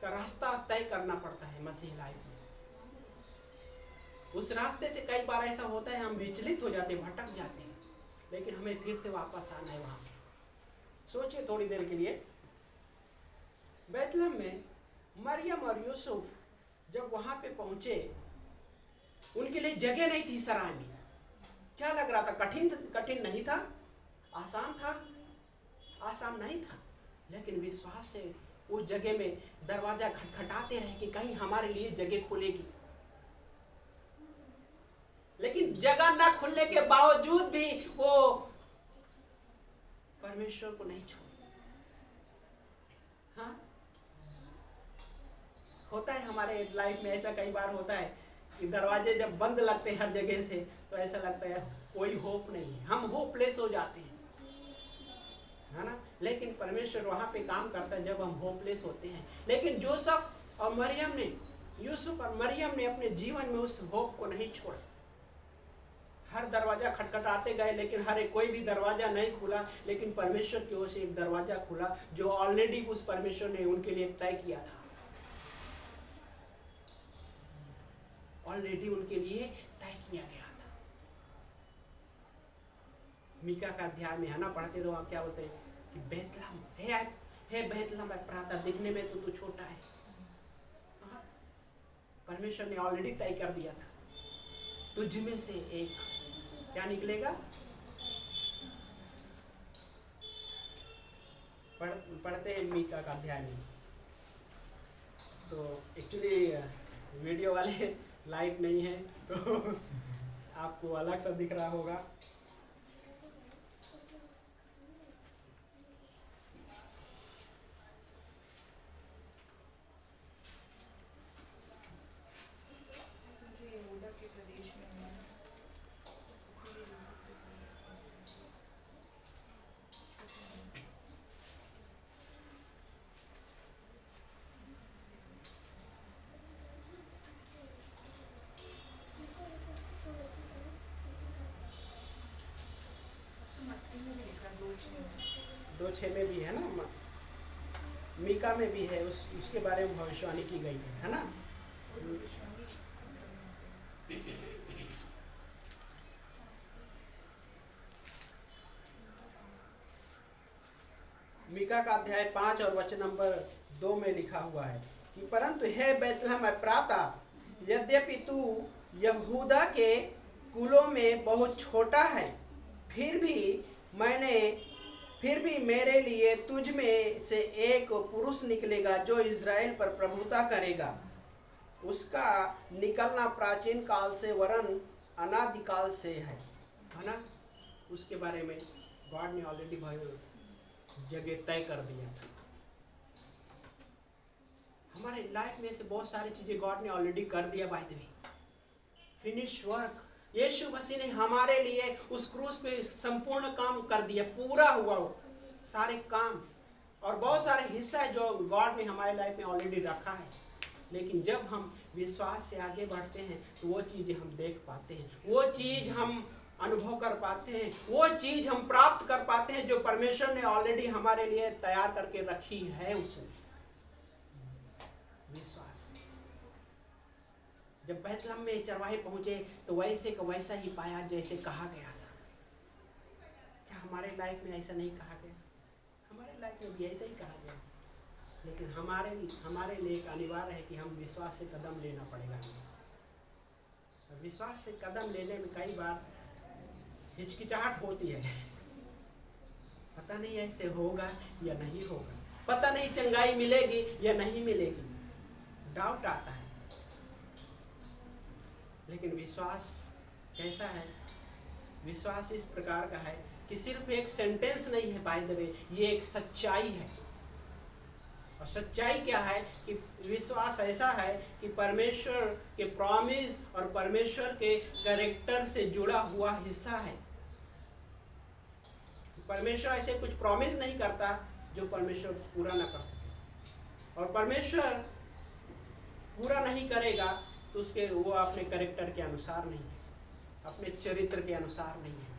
रास्ता तय करना पड़ता है मसीह लाइफ में। उस रास्ते से कई बार ऐसा होता है हम विचलित हो जाते, भटक जाते हैं, लेकिन हमें फिर से वापस आना है वहां। सोचिए थोड़ी देर के लिए, बैतलहम में मरियम और यूसुफ जब वहां पे पहुंचे, उनके लिए जगह नहीं थी सराय में। क्या लग रहा था? कठिन नहीं था, आसान था, आसान नहीं था, लेकिन विश्वास से उस जगह में दरवाजा खटखटाते रहे कि कहीं हमारे लिए जगह खुलेगी। लेकिन जगह ना खुलने के बावजूद भी वो परमेश्वर को नहीं छोड़े। हाँ, होता है हमारे लाइफ में, ऐसा कई बार होता है कि दरवाजे जब बंद लगते हैं हर जगह से, तो ऐसा लगता है कोई होप नहीं है, हम होपलेस हो जाते हैं, है ना। लेकिन परमेश्वर वहां पे काम करता है जब हम होपलेस होते हैं। लेकिन यूसुफ और मरियम ने अपने जीवन में उस होप को नहीं छोड़ा। हर दरवाजा खटखटाते गए, लेकिन कोई भी दरवाजा नहीं खुला, लेकिन परमेश्वर की ओर से एक दरवाजा खुला जो ऑलरेडी उस परमेश्वर ने उनके लिए तय किया था, ऑलरेडी उनके लिए तय किया गया था। मीका का अध्याय में है ना, पढ़ते तो वहां क्या बोलते हैं कि बैतलहम हे बैतलहम एफ्राता, दिखने में तो तू छोटा है, परमेश्वर ने ऑलरेडी तय कर दिया था, तुझ में से एक क्या निकलेगा। पढ़ते हैं मीका का अध्याय में। तो एक्चुअली वीडियो वाले लाइट नहीं है तो आपको अलग सा दिख रहा होगा। दो छः में भी है ना, मीका में भी है, उसके बारे में भविष्यवाणी की गई है ना। मीका का अध्याय 5 और वचन नंबर 2 में लिखा हुआ है कि परंतु हे बैतलहम एफ्राता, यद्यपि तू यहूदा के कुलों में बहुत छोटा है, फिर भी मेरे लिए तुझ में से एक पुरुष निकलेगा जो इज़राइल पर प्रभुता करेगा। उसका निकलना प्राचीन काल से वरन अनादिकाल से है ना। उसके बारे में गॉड ने ऑलरेडी जगह तय कर दिया था। हमारे लाइफ में से बहुत सारी चीजें गॉड ने ऑलरेडी कर दिया। By the way, finish work, यीशु मसीह ने हमारे लिए उस क्रूस पे संपूर्ण काम कर दिया, पूरा हुआ वो सारे काम। और बहुत सारे हिस्सा है जो गॉड ने हमारे लाइफ में ऑलरेडी रखा है, लेकिन जब हम विश्वास से आगे बढ़ते हैं तो वो चीज़ें हम देख पाते हैं, वो चीज़ हम अनुभव कर पाते हैं, वो चीज़ हम प्राप्त कर पाते हैं जो परमेश्वर ने ऑलरेडी हमारे लिए तैयार करके रखी है। उसने विश्वास, जब बैतलहम में चरवाहे पहुंचे तो वैसे का वैसा ही पाया जैसे कहा गया था। क्या हमारे लाइफ में ऐसा नहीं कहा गया? हमारे लाइफ में भी ऐसा ही कहा गया, लेकिन हमारे लिए एक अनिवार्य है कि हम विश्वास से कदम लेना पड़ेगा हमें। विश्वास से कदम लेने में कई बार हिचकिचाहट होती है, पता नहीं ऐसे होगा या नहीं होगा, पता नहीं चंगाई मिलेगी या नहीं मिलेगी, डाउट आता है। लेकिन विश्वास कैसा है? विश्वास इस प्रकार का है कि सिर्फ एक सेंटेंस नहीं है, बाय द वे, ये एक सच्चाई है। और सच्चाई क्या है कि विश्वास ऐसा है कि परमेश्वर के प्रॉमिस और परमेश्वर के कैरेक्टर से जुड़ा हुआ हिस्सा है। परमेश्वर ऐसे कुछ प्रॉमिस नहीं करता जो परमेश्वर पूरा ना कर सके, और परमेश्वर पूरा नहीं करेगा तो उसके वो अपने कैरेक्टर के अनुसार नहीं है, अपने चरित्र के अनुसार नहीं है।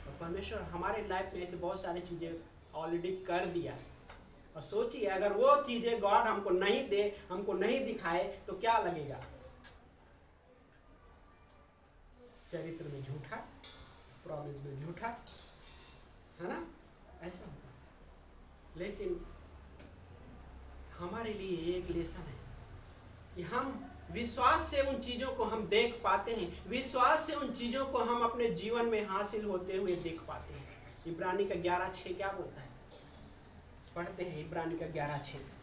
और परमेश्वर हमारे लाइफ में ऐसे बहुत सारी चीज़ें ऑलरेडी कर दिया है, और सोचिए अगर वो चीज़ें गॉड हमको नहीं दे, हमको नहीं दिखाए तो क्या लगेगा? चरित्र में झूठा, प्रॉमिस में झूठा, है ना? ऐसा होगा। लेकिन हमारे लिए एक लेसन है कि हम विश्वास से उन चीज़ों को हम देख पाते हैं, विश्वास से उन चीज़ों को हम अपने जीवन में हासिल होते हुए देख पाते हैं। इब्रानी का 11:6 क्या बोलता है? पढ़ते हैं इब्रानी का 11:6।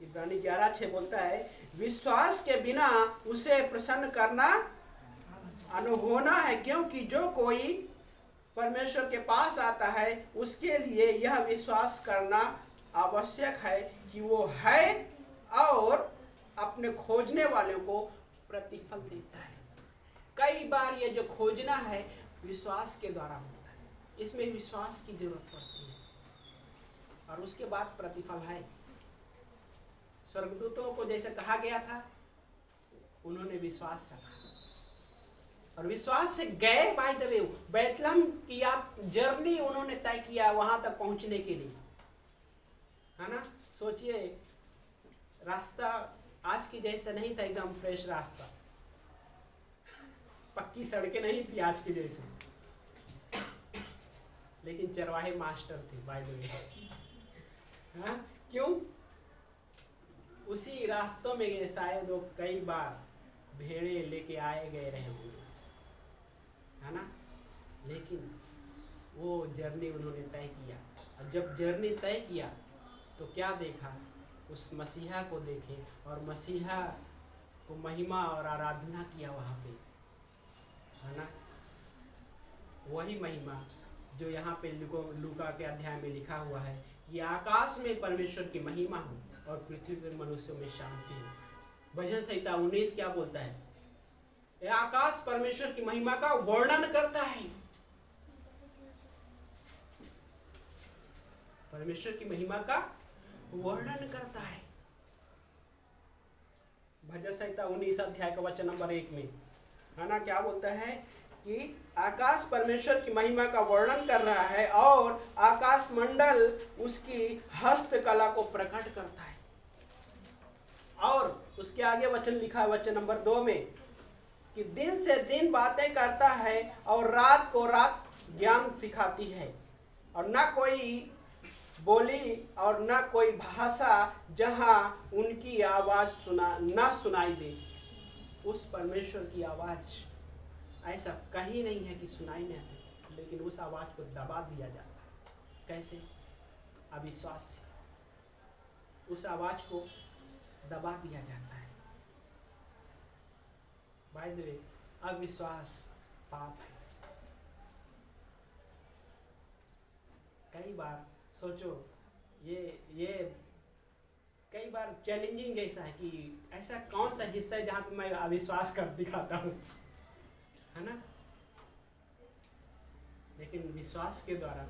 इब्रानी 11:6 बोलता है, विश्वास के बिना उसे प्रसन्न करना अनहोना है, क्योंकि जो कोई परमेश्वर के पास आता है उसके लिए यह विश्वास करना आवश्यक है कि वो है और अपने खोजने वालों को प्रतिफल देता है। कई बार ये जो खोजना है विश्वास के द्वारा होता है, इसमें विश्वास की जरूरत पड़ती है, और उसके बाद प्रतिफल है। स्वर्गदूतों को जैसे कहा गया था, उन्होंने विश्वास रखा और विश्वास से गए। बाय द वे बैतलहम की जर्नी उन्होंने तय किया वहां तक पहुंचने के लिए, है ना? सोचिए, रास्ता आज की जैसा नहीं था, एकदम फ्रेश रास्ता, पक्की सड़कें नहीं थी आज की जैसे, लेकिन चरवाहे मास्टर थे बाय द वे। हाँ, क्यों? उसी रास्तों में शायद वो कई बार भेड़े लेके आए गए रहे होंगे, है ना? लेकिन वो जर्नी उन्होंने तय किया, और जब जर्नी तय किया तो क्या देखा? उस मसीहा को देखे और मसीहा को महिमा और आराधना किया वहाँ पे, है ना? वही महिमा जो यहाँ पे लूका के अध्याय में लिखा हुआ है, ये आकाश में परमेश्वर की महिमा हो और पृथ्वी पर मनुष्यों में शांति हो। भजन संहिता 19 क्या बोलता है? यह आकाश परमेश्वर की महिमा का वर्णन करता है। परमेश्वर की महिमा का वर्णन करता है। भजन संहिता 19 अध्याय का वचन नंबर 1 में, है ना, क्या बोलता है कि आकाश परमेश्वर की महिमा का वर्णन कर रहा है और आकाश मंडल उसकी हस्तकला को प्रकट करता है। और उसके आगे वचन लिखा है वचन नंबर 2 में कि दिन से दिन बातें करता है और रात को रात ज्ञान सिखाती है, और ना कोई बोली और ना कोई भाषा जहां उनकी आवाज ना सुनाई दे। उस परमेश्वर की आवाज ऐसा कहीं नहीं है कि सुनाई नहीं आती, लेकिन उस आवाज को दबा दिया जाता है। कैसे? अविश्वास से उस आवाज को दबा दिया जाता है। बाय द वे, अविश्वास पाप है। कई बार सोचो, ये कई बार चैलेंजिंग जैसा है कि ऐसा कौन सा हिस्सा है जहाँ पे मैं अविश्वास कर दिखाता हूँ, है ना? लेकिन विश्वास के द्वारा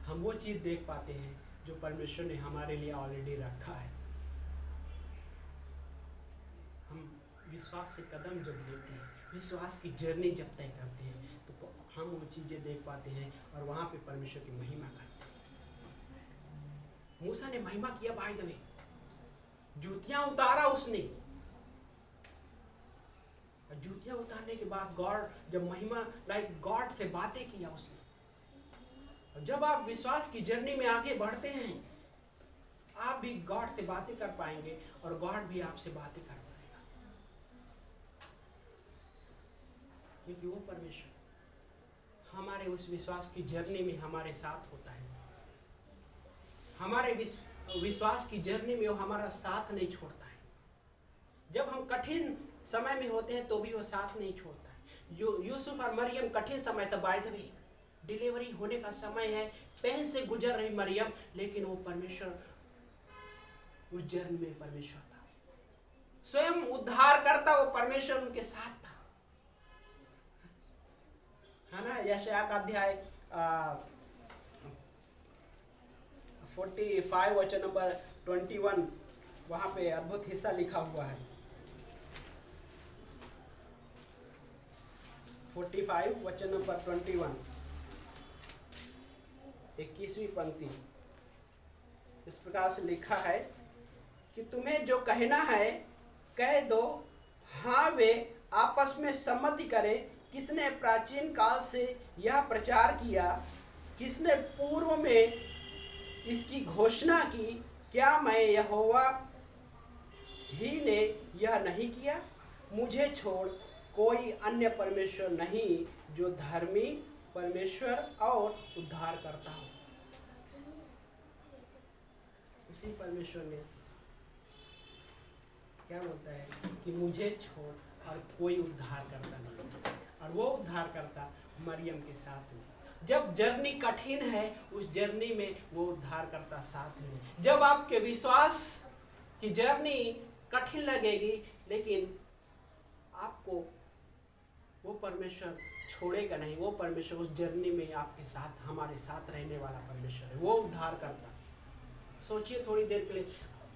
हम वो चीज़ देख पाते हैं जो परमेश्वर ने हमारे लिए ऑलरेडी रखा है। हम विश्वास से कदम जब लेते हैं, विश्वास की जर्नी जब तय करते हैं, तो हम वो चीज़ें देख पाते हैं और वहाँ पे परमेश्वर की महिमा करते हैं। मूसा ने महिमा किया बाय द वे, जूतियां उतारा उसने, और जूतियां उतारने के बाद गॉड जब महिमा गॉड से बातें किया उसने। और जब आप विश्वास की जर्नी में आगे बढ़ते हैं, आप भी गॉड से बातें कर पाएंगे और गॉड भी आपसे बातें कर पाएगा, क्योंकि वो परमेश्वर हमारे उस विश्वास की जर्नी में हमारे साथ होता है। हमारे विश्वास की जर्नी में वो हमारा साथ नहीं छोड़ता है। जब हम कठिन समय में होते हैं तो भी वो साथ नहीं छोड़ता है। यूसुफ और मरियम कठिन समय था बाय द वे, डिलीवरी होने का समय है, पेन से गुजर रही मरियम, लेकिन वो परमेश्वर उस जन्म में परमेश्वर था, स्वयं उद्धार करता वो परमेश्वर उनके साथ था, है ना। यशायाह का अध्याय 45 वचन नंबर 21, वहां पे अद्भुत हिस्सा लिखा हुआ है। 45 वचन नंबर 21, 21वीं पंक्ति इस प्रकार से लिखा है कि तुम्हें जो कहना है कह दो, हाँ वे आपस में सम्मति करें। किसने प्राचीन काल से यह प्रचार किया, किसने पूर्व में इसकी घोषणा की, क्या मैं यहोवा ही ने यह नहीं किया? मुझे छोड़ कोई अन्य परमेश्वर नहीं जो धर्मी परमेश्वर और उद्धार करता हो। उसी परमेश्वर ने क्या बोलता है कि मुझे छोड़ और कोई उद्धार करता नहीं, और वो उद्धार करता मरियम के साथ में। जब जर्नी कठिन है, उस जर्नी में वो उद्धार करता साथ में। जब आपके विश्वास की जर्नी कठिन लगेगी, लेकिन आपको वो परमेश्वर छोड़ेगा नहीं। वो परमेश्वर उस जर्नी में आपके साथ, हमारे साथ रहने वाला परमेश्वर है, वो उद्धार करता। सोचिए थोड़ी देर के लिए,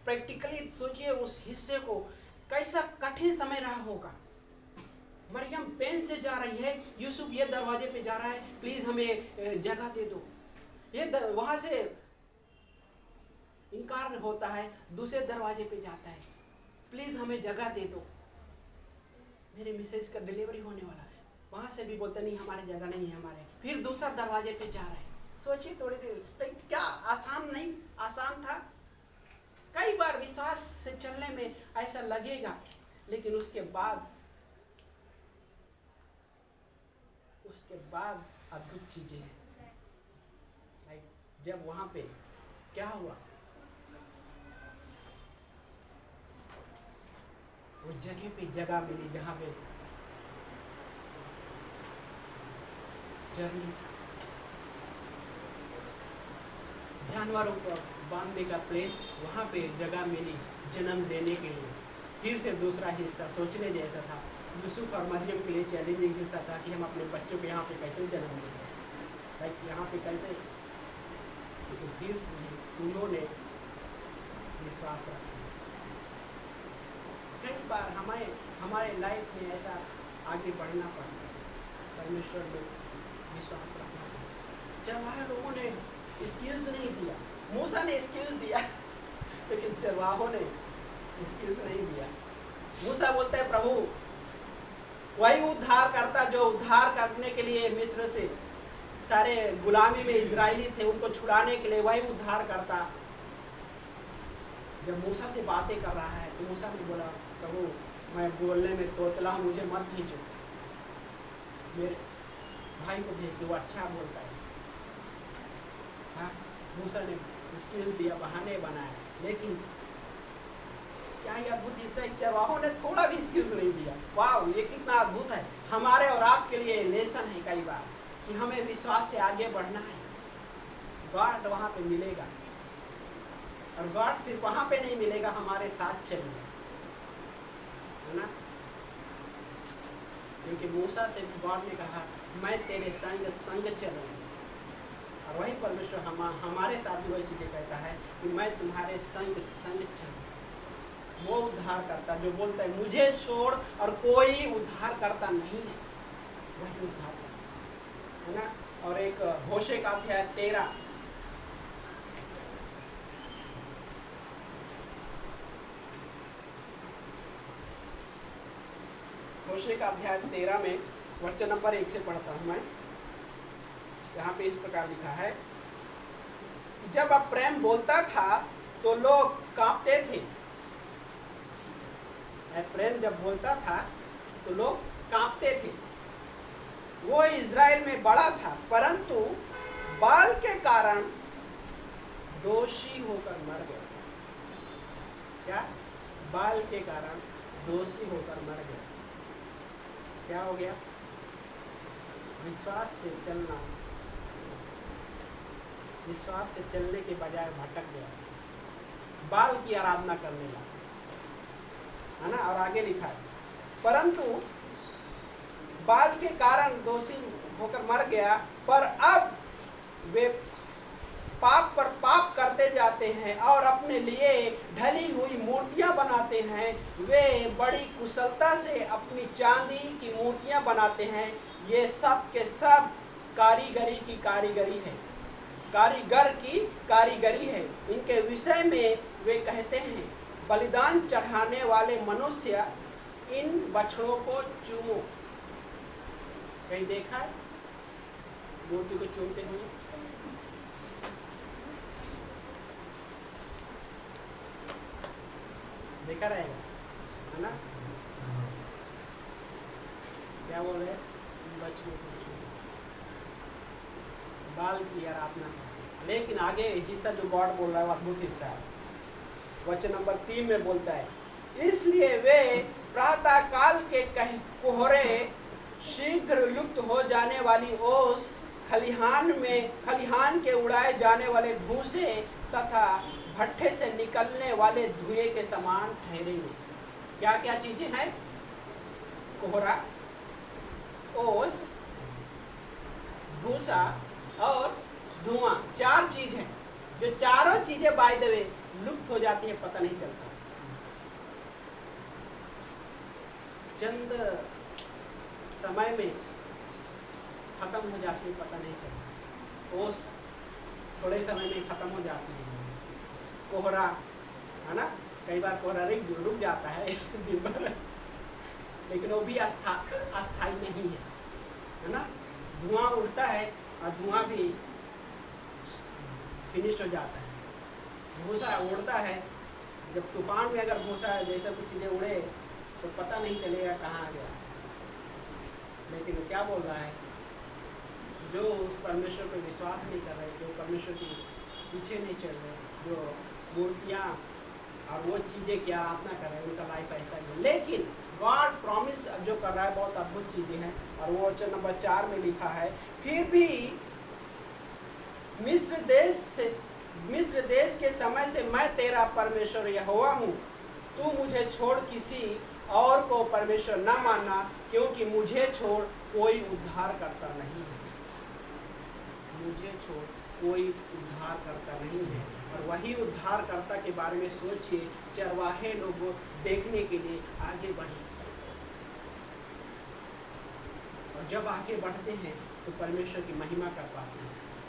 प्रैक्टिकली सोचिए उस हिस्से को, कैसा कठिन समय रहा होगा। मरियम पेन से जा रही है, यूसुफ ये दरवाजे पे जा रहा है, प्लीज हमें जगह दे दो। ये वहां से इनकार होता है, दूसरे दरवाजे पे जाता है, प्लीज हमें जगह दे दो, मेरे मैसेज का डिलीवरी होने वाला है। वहां से भी बोलते नहीं हमारी जगह नहीं है हमारे, फिर दूसरा दरवाजे पे जा रहा है। सोचिए थोड़ी देर, क्या आसान नहीं, आसान था। कई बार विश्वास से चलने में ऐसा लगेगा, लेकिन उसके बाद अद्भुत चीजें हैं। लाइक जब वहां पे क्या हुआ, वो जगह पे जगह मिली जहां पे जर्नी था, जानवरों को बांधने का प्लेस, वहां पे जगह मिली जन्म देने के लिए। फिर से दूसरा हिस्सा सोचने जैसा था, यूसुफ और मरियम के लिए चैलेंजिंग हिस्सा था कि हम अपने बच्चों को यहाँ पे कैसे जन्म दें, लाइक यहाँ पे कैसे। लेकिन फिर उन्होंने विश्वास रखा। कई बार हमारे लाइफ में ऐसा आगे बढ़ना पड़ता है, परमेश्वर में विश्वास रखना पड़ता। चरवाहे लोगों ने एक्सक्यूज नहीं दिया, मूसा ने एक्सक्यूज दिया लेकिन चरवाहों ने एक्सक्यूज नहीं दिया। मूसा बोलता है प्रभु वही उद्धार करता जो उद्धार करने के लिए मिस्र से सारे गुलामी में इजरायली थे, उनको छुड़ाने के लिए वही उद्धार करता। जब मूसा से बातें कर रहा है तो मूसा ने बोला प्रभु मैं बोलने में तोतला हूँ, मुझे मत भेजो, मेरे भाई को भेज दो, वो अच्छा बोलता है। हाँ, मूसा ने एक्सक्यूज दिया, बहाने बनाए, लेकिन क्या ये अद्भुत हिस्सा, चरवाहों ने थोड़ा भी एक्सक्यूज नहीं दिया। वाह, ये कितना अद्भुत है। हमारे और आपके लिए लेसन है कई बार कि हमें विश्वास से आगे बढ़ना है। गॉड वहां पे मिलेगा, और गॉड सिर्फ वहां पे नहीं मिलेगा, हमारे साथ चलेगा, है ना। क्योंकि मूसा से गॉड ने कहा मैं तेरे संग संग चलूंगा, और वही परमेश्वर हमारे साथ भी वही चीजें कहता है कि मैं तुम्हारे संग संग चलूंगा। वो उद्धार करता जो बोलता है मुझे छोड़ और कोई उद्धार करता नहीं है, वही उद्धार करता है ना। और एक होशे का अध्याय 13, होशे का अध्याय 13 में वचन नंबर 1 से पढ़ता हूं मैं। यहाँ पे इस प्रकार लिखा है, जब अब प्रेम बोलता था तो लोग कांपते थे। प्रेम जब बोलता था तो लोग कांपते थे। वो इज़राइल में बड़ा था, परंतु बाल के कारण दोषी होकर मर गया। क्या? बाल के कारण दोषी होकर मर गया। क्या हो गया? विश्वास से चलना विश्वास से चलने के बजाय भटक गया, बाल की आराधना करने लगा, है ना। और आगे लिखा है, परंतु बाल के कारण दोषी होकर मर गया, पर अब वे पाप पर पाप करते जाते हैं और अपने लिए ढली हुई मूर्तियां बनाते हैं। वे बड़ी कुशलता से अपनी चांदी की मूर्तियां बनाते हैं। ये सब के सब कारीगरी की कारीगरी है, कारीगर की कारीगरी है। इनके विषय में वे कहते हैं, बलिदान चढ़ाने वाले मनुष्य इन बछड़ों को चूमो। कहीं देखा है मूर्ति को चूमते हुए? देखा रहेगा, है ना। क्या बोल रहे हैं? बछड़ों को चूमो, बाल की आराधना। लेकिन आगे हिस्सा जो गॉड बोल रहा है वो अद्भुत हिस्सा है। वचन नंबर 3 में बोलता है, इसलिए वे प्रातः काल के कोहरे, शीघ्र लुप्त हो जाने वाली ओस, खलिहान के उड़ाए जाने वाले भूसे तथा भट्ठे से निकलने वाले धुएं के समान ठहरेंगे। क्या क्या चीजें हैं? कोहरा, ओस, भूसा और धुआं, 4 चीज हैं जो चारों चीजें बाय द वे लुप्त हो जाती है, पता नहीं चलता। चंद समय में खत्म हो जाती है, पता नहीं चलता। ओस थोड़े समय में खत्म हो जाती है। कोहरा, है ना, कई बार कोहरा रुक जाता है दिन भर, लेकिन वो भी अस्थाई नहीं है ना। धुआं उड़ता है और धुआं भी फिनिश हो जाता है। भूसा उड़ता है, जब तूफान में अगर भूसा जैसे कुछ चीज़ें उड़े तो पता नहीं चलेगा कहाँ आ गया। लेकिन वो क्या बोल रहा है, जो उस परमेश्वर पर विश्वास नहीं कर रहे, जो परमेश्वर के पीछे नहीं चल रहे, जो मूर्तियाँ और वो चीज़ें की आराधना कर रहे हैं, उनका लाइफ ऐसा ही। लेकिन गॉड प्रॉमिस जो कर रहा है बहुत अद्भुत चीज़ें हैं। और वो वचन नंबर 4 में लिखा है, फिर भी मिस्र देश के समय से मैं तेरा परमेश्वर यहोवा हूँ। तू मुझे छोड़ किसी और को परमेश्वर न मानना, क्योंकि मुझे छोड़ कोई उद्धार करता नहीं है। मुझे छोड़ कोई उद्धार करता नहीं है। और वही उद्धारकर्ता के बारे में सोचिए, चरवाहे लोग देखने के लिए आगे बढ़े, और जब आगे बढ़ते हैं तो परमेश्वर की महिमा कर पाते हैं।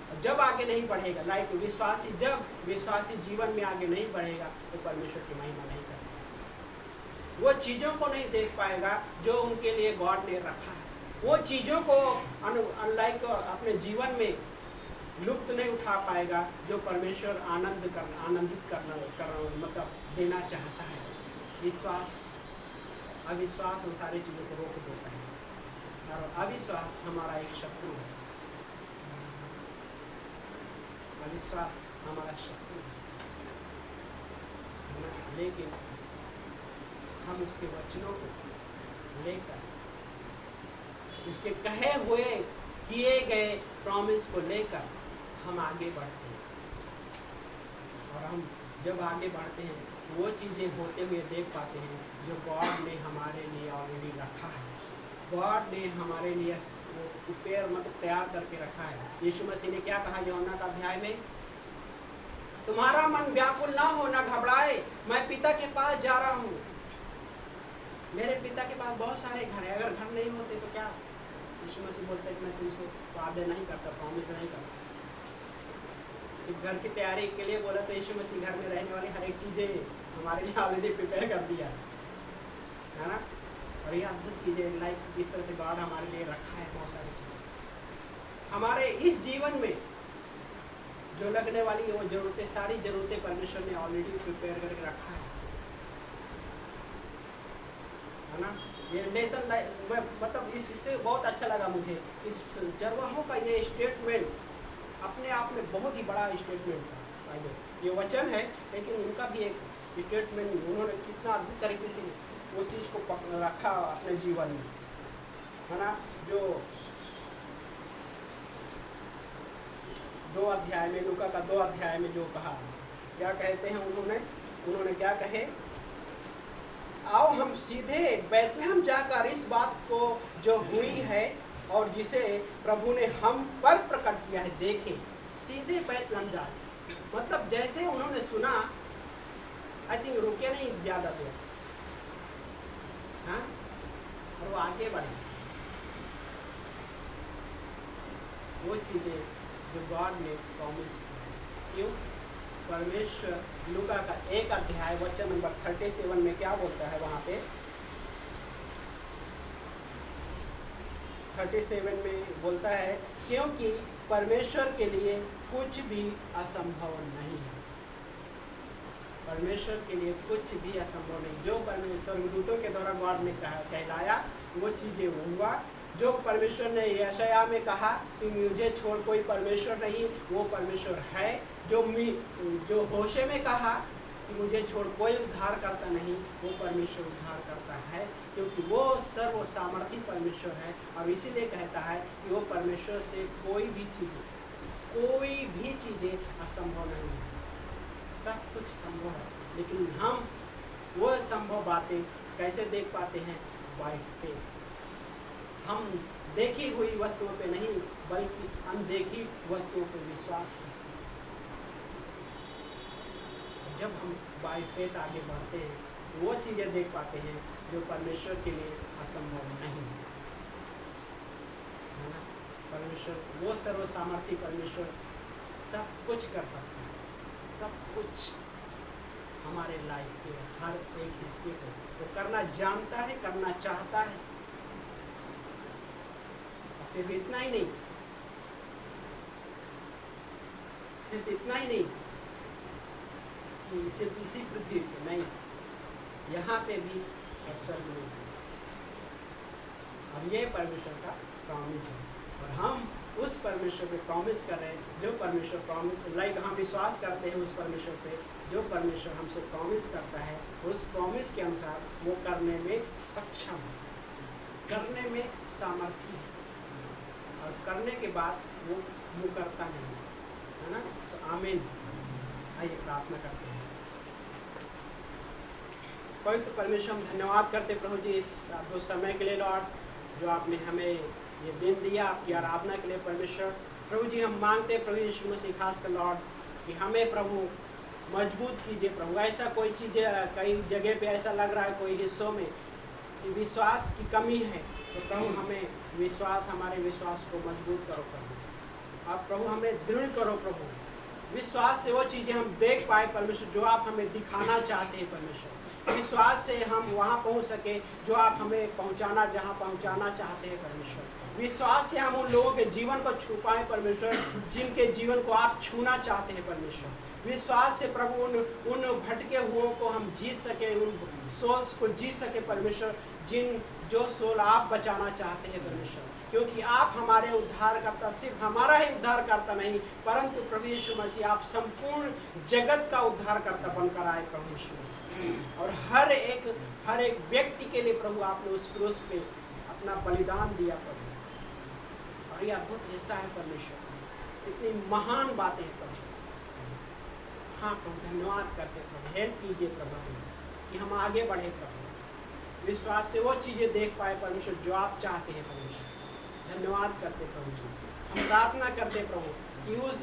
और जब आगे नहीं बढ़ेगा, लाइक विश्वासी, जब विश्वासी जीवन में आगे नहीं बढ़ेगा तो परमेश्वर की महिमा नहीं करेगा। वो चीज़ों को नहीं देख पाएगा जो उनके लिए गॉड ने रखा है। वो चीज़ों को अनलाइक अपने जीवन में लुप्त नहीं उठा पाएगा जो परमेश्वर आनंदित करना मतलब देना चाहता है। विश्वास, अविश्वास उन सारी चीज़ों को रोक देता है, और अविश्वास हमारा एक शत्रु है। अविश्वास हमारा शत्रु है, लेकिन हम उसके वचनों को लेकर, उसके कहे हुए किए गए प्रॉमिस को लेकर हम आगे बढ़ते हैं। और हम जब आगे बढ़ते हैं वो चीज़ें होते हुए देख पाते हैं जो गॉड ने हमारे लिए ऑलरेडी रखा है। गॉड ने हमारे लिए वो प्रिपेयर मतलब तैयार करके रखा है। यीशु मसीह ने क्या कहा यूहन्ना का अध्याय में, तुम्हारा मन व्याकुल ना हो, ना घबराए, मैं पिता के पास जा रहा हूँ। मेरे पिता के पास बहुत सारे घर है, अगर घर नहीं होते तो क्या? यीशु मसीह बोलते हैं कि मैं तुमसे वादे नहीं करता, प्रॉमिस नहीं करता। सिर्फ घर की तैयारी के लिए बोला तो यीशु मसीह घर में रहने वाली हर एक चीज़ें हमारे लिए ऑलरेडी प्रिपेयर कर दिया है ना। और ये अद्भुत चीज़ें लाइक जिस तरह से गॉड हमारे लिए रखा है, बहुत सारी चीज़ें हमारे इस जीवन में जो लगने वाली वो ज़रूरतें, सारी ज़रूरतें परमेश्वर ने ऑलरेडी प्रिपेयर करके रखा है ना। ये नेशन मतलब इससे बहुत अच्छा लगा मुझे। इस चरवाहों का ये स्टेटमेंट अपने आप में बहुत ही बड़ा स्टेटमेंट था। ये वचन है लेकिन उनका भी एक स्टेटमेंट, उन्होंने कितना अद्भुत तरीके से उस चीज़ को रखा अपने जीवन में, है ना। 2 अध्याय में, लूका का 2 अध्याय में जो कहा, क्या कहते हैं उन्होंने क्या कहे, आओ हम सीधे बैतलहम जाकर इस बात को जो हुई है और जिसे प्रभु ने हम पर प्रकट किया है देखें। सीधे बैतलहम जाए, मतलब जैसे उन्होंने सुना, आई थिंक रुके नहीं ज़्यादा देर, हाँ, और वो आगे बढ़े। वो चीज़ें जो गॉड ने प्रॉमिस की, क्यों? परमेश्वर लूका का 1 अध्याय वचन नंबर 37 में क्या बोलता है, वहाँ पे 37 में बोलता है, क्योंकि परमेश्वर के लिए कुछ भी असंभव नहीं है। परमेश्वर के लिए कुछ भी असंभव नहीं। जो परमेश्वर दूतों के द्वारा गॉड ने कहलाया वो चीज़ें हुआ। जो परमेश्वर ने यशायाह में कहा कि मुझे छोड़ कोई परमेश्वर नहीं, वो परमेश्वर है। जो होशे में कहा कि मुझे छोड़ कोई उद्धार करता नहीं, वो परमेश्वर उद्धार करता है, क्योंकि वो सर्व सामर्थी परमेश्वर है। और इसीलिए कहता है कि वो परमेश्वर से कोई भी चीज़ें असंभव नहीं है, सब कुछ संभव है। लेकिन हम वो संभव बातें कैसे देख पाते हैं? By faith. हम देखी हुई वस्तुओं पे नहीं, बल्कि अनदेखी वस्तुओं पे विश्वास करते हैं। जब हम बाय फेथ आगे बढ़ते हैं, वो चीज़ें देख पाते हैं जो परमेश्वर के लिए असंभव नहीं है ना? परमेश्वर, वो सर्वसामर्थी परमेश्वर सब कुछ कर सकता है, सब कुछ हमारे लाइफ के हर एक हिस्से को वो करना जानता है, करना चाहता है। और सिर्फ इतना ही नहीं, कि सिर्फ इसी पृथ्वी पे नहीं, यहाँ पे भी और स्वर्ग में भी। और ये परमेश्वर का प्रॉमिस है, और हम उस परमेश्वर पे प्रॉमिस कर रहे हैं। जो परमेश्वर प्रॉमिस, लाइक हम विश्वास करते हैं उस परमेश्वर पे, जो परमेश्वर हमसे प्रॉमिस करता है, उस प्रॉमिस के अनुसार वो करने में सक्षम है, करने में सामर्थ्य है, और करने के बाद वो मुकरता नहीं है ना। सो आमीन। आइए प्रार्थना करते हैं। पवित्र परमेश्वर, हम धन्यवाद करते प्रभु जी इस आपको समय के लिए लॉर्ड, जो आपने हमें ये दिन दिया आपकी आराधना के लिए परमेश्वर। प्रभु जी हम मांगते प्रभु यीशु मसीह खास कर लॉर्ड कि हमें प्रभु मजबूत कीजिए प्रभु। ऐसा कोई चीज़ें कई जगह पे ऐसा लग रहा है कोई हिस्सों में कि विश्वास की कमी है, तो प्रभु हमें विश्वास, हमारे विश्वास को मजबूत करो प्रभु। आप प्रभु हमें दृढ़ करो प्रभु। विश्वास से वो चीज़ें हम देख पाए परमेश्वर जो आप हमें दिखाना चाहते हैं परमेश्वर। विश्वास से हम वहाँ पहुँच सके जो आप हमें पहुँचाना, जहाँ पहुँचाना चाहते हैं परमेश्वर। विश्वास से हम उन लोगों के जीवन को छू पाएँ परमेश्वर, जिनके जीवन को आप छूना चाहते हैं परमेश्वर। विश्वास से प्रभु उन भटके हुओं को हम जीत सके, उन सोल्स को जीत सके परमेश्वर, जो सोल आप बचाना चाहते हैं परमेश्वर। क्योंकि आप हमारे उद्धारकर्ता, सिर्फ हमारा ही उद्धारकर्ता नहीं, परंतु प्रभु यीशु मसीह आप संपूर्ण जगत का उद्धारकर्ता बनकर आए प्रभु यीशु मसीह। और हर एक व्यक्ति के लिए प्रभु आपने उस क्रूस पे अपना बलिदान दिया प्रभु। और ये अद्भुत हिस्सा है परमेश्वर, इतनी महान बातें हैं प्रभु। हाँ प्रभु धन्यवाद करते प्रभु, हेल्प कीजिए प्रभु कि हम आगे बढ़े प्रभु, विश्वास से वो चीज़ें देख पाए परमेश्वर जो आप चाहते हैं परमेश्वर। धन्यवाद करते प्रभु जी, हम प्रार्थना करते प्रभु कि उस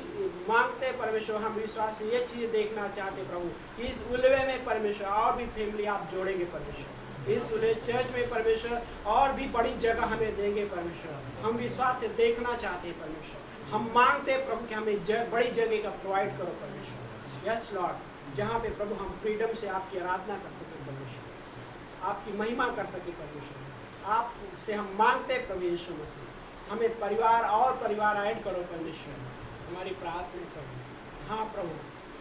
मांगते परमेश्वर, हम विश्वास से ये चीज़ें देखना चाहते प्रभु कि इस उलवे में परमेश्वर और भी फैमिली आप जोड़ेंगे परमेश्वर। इस उलवे चर्च में परमेश्वर और भी बड़ी जगह हमें देंगे परमेश्वर। हम विश्वास से देखना चाहते हैं परमेश्वर। हम मांगते प्रभु कि हमें बड़ी जगह का प्रोवाइड करो परमेश्वर। यस लॉर्ड, जहाँ पे प्रभु हम फ्रीडम से आपकी आराधना कर सकें परमेश्वर, आपकी महिमा कर सके परमेश्वर। आपसे हम मांगते प्रभु यीशु मसीह, हमें परिवार ऐड करो परमेश्वर, हमारी प्रार्थना प्रभु। हाँ प्रभु,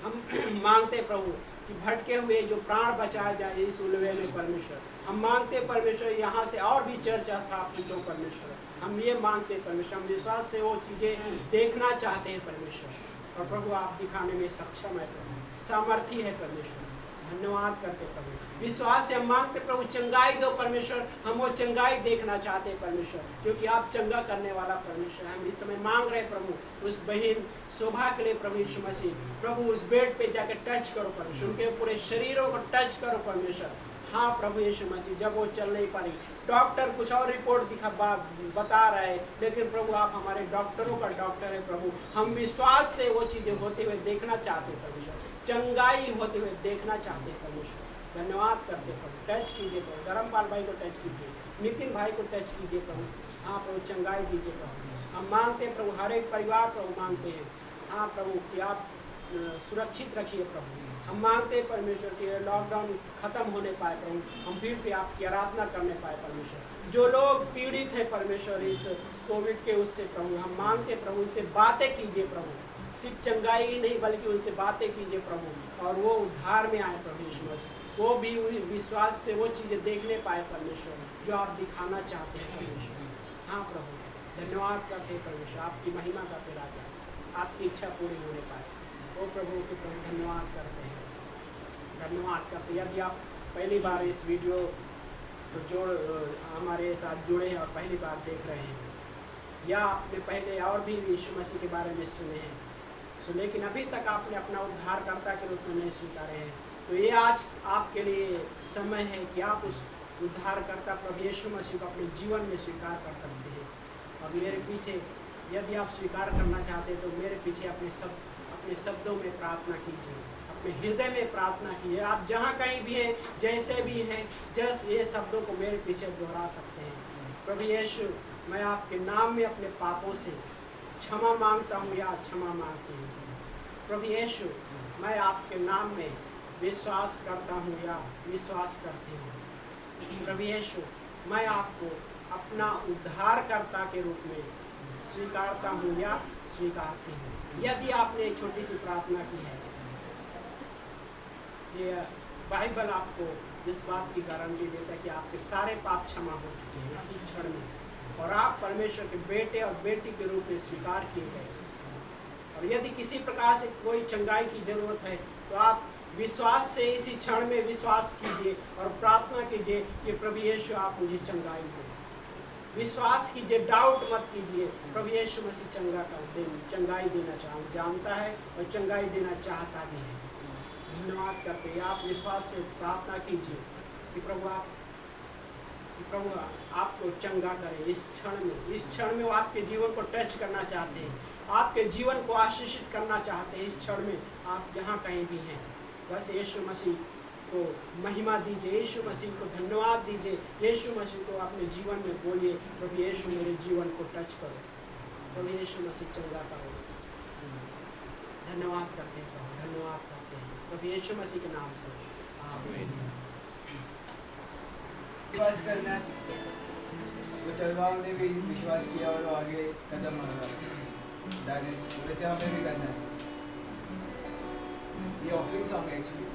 हम मांगते प्रभु कि भटके हुए जो प्राण बचाया जाए इस उलवे में परमेश्वर। हम मांगते परमेश्वर यहाँ से और भी चर्च स्थापित हो परमेश्वर। हम ये मांगते परमेश्वर, हम विश्वास से वो चीज़ें देखना चाहते हैं परमेश्वर। और प्रभु आप दिखाने में सक्षम है प्रभु, सामर्थी है परमेश्वर। धन्यवाद करते प्रभु। विश्वास से हम मांगते प्रभु, चंगाई दो परमेश्वर, हम वो चंगाई देखना चाहते हैं परमेश्वर, क्योंकि आप चंगा करने वाला परमेश्वर। हम इस समय मांग रहे प्रभु उस बहन शोभा के लिए प्रभु यीशु मसीह, प्रभु उस बेड पे जाके टच करो परमेश्वर, उनके पूरे शरीरों को टच करो परमेश्वर। हाँ प्रभु यीशु मसीह, जब वो चल नहीं पा रही, डॉक्टर कुछ और रिपोर्ट बता रहा है, लेकिन प्रभु आप हमारे डॉक्टरों का डॉक्टर है प्रभु। हम विश्वास से वो चीज़ें होते हुए देखना चाहते हैं परमेश्वर, चंगाई होते हुए देखना चाहते हैं परमेश्वर। धन्यवाद करते प्रभु, टच कीजिए प्रभु, धर्मपाल भाई को टच कीजिए, नितिन भाई को टच कीजिए प्रभु। हाँ प्रभु, चंगाई दीजिए प्रभु। हम मांगते हैं प्रभु, हर एक परिवार प्रभु मांगते हैं, हाँ प्रभु कि आप सुरक्षित रखिए प्रभु। हम मांगते हैं परमेश्वर कि लॉकडाउन खत्म होने पाए प्रभु, हम फिर से आपकी आराधना करने पाए परमेश्वर। जो लोग पीड़ित हैं परमेश्वर इस कोविड के उससे प्रभु, हम मांगते हैं प्रभु उससे बातें कीजिए प्रभु, सिर्फ चंगाई ही नहीं बल्कि उनसे बातें कीजिए प्रभु, और वो उद्धार में आए प्रभु यीशु मसीह। वो भी विश्वास से वो चीज़ें देखने पाए परमेश्वर जो आप दिखाना चाहते हैं परमेश्वर। हाँ प्रभु, धन्यवाद करते हैं परमेश्वर, आपकी महिमा करते राजा, आपकी इच्छा पूरी होने पाए। ओ प्रभु के प्रभु धन्यवाद करते हैं, धन्यवाद करते हैं। यदि आप पहली बार इस वीडियो को हमारे साथ जुड़े हैं और पहली बार देख रहे हैं, या आपने पहले और भी यीशु मसीह के बारे में सुने हैं, लेकिन अभी तक आपने अपना उद्धारकर्ता के रूप में नहीं स्वीकारे हैं, तो ये आज आपके लिए समय है कि आप उस उद्धारकर्ता प्रभु यीशु मसीह को अपने जीवन में स्वीकार कर सकते हैं। और मेरे पीछे यदि आप स्वीकार करना चाहते हैं तो मेरे पीछे अपने शब्दों में प्रार्थना कीजिए, अपने हृदय में प्रार्थना कीजिए। आप जहाँ कहीं भी हैं, जैसे भी हैं, जस्ट ये शब्दों को मेरे पीछे दोहरा सकते हैं। प्रभु यीशु, मैं आपके नाम में अपने पापों से क्षमा मांगता हूँ या क्षमा मांगती हूँ। प्रभु यीशु, मैं आपके नाम में विश्वास करता हूँ या विश्वास करती हूँ। प्रभु यीशु, मैं आपको अपना उद्धारकर्ता के रूप में स्वीकारता हूँ या स्वीकारती हूँ। यदि आपने एक छोटी सी प्रार्थना की है, ये बाइबल आपको इस बात की गारंटी देता है कि आपके सारे पाप क्षमा हो चुके हैं इसी क्षण में, और आप परमेश्वर के बेटे और बेटी के रूप में स्वीकार किए गए। और यदि किसी प्रकार से कोई चंगाई की जरूरत है तो आप विश्वास से इसी क्षण में विश्वास कीजिए और प्रार्थना कीजिए कि प्रभु यीशु आप मुझे चंगाई दें। विश्वास कीजिए, डाउट मत कीजिए। प्रभु यीशु मसीह चंगाई देना जानता है और चंगाई देना चाहता भी है। धन्यवाद करते हैं। आप विश्वास से प्रार्थना कीजिए कि प्रभु आपको चंगा करें इस क्षण में वो आपके जीवन को टच करना चाहते हैं, आपके जीवन को आशीषित करना चाहते हैं। इस क्षण में आप जहाँ कहीं भी हैं, बस यीशु मसीह को महिमा दीजिए, यीशु मसीह को धन्यवाद दीजिए, यीशु मसीह को अपने जीवन में बोलिए, प्रभु यीशु मेरे जीवन को टच करो, प्रभु यीशु मसीह चंगा करो। धन्यवाद करते हैं प्रभु, धन्यवाद करते हैं प्रभु यीशु मसीह के नाम से, आमीन। विश्वास करना है, तो चलवाओं ने भी विश्वास किया और आगे कदम बढ़ा, वैसे हमें भी करना है। ये ऑफरिंग सॉन्ग है एक्चुअली।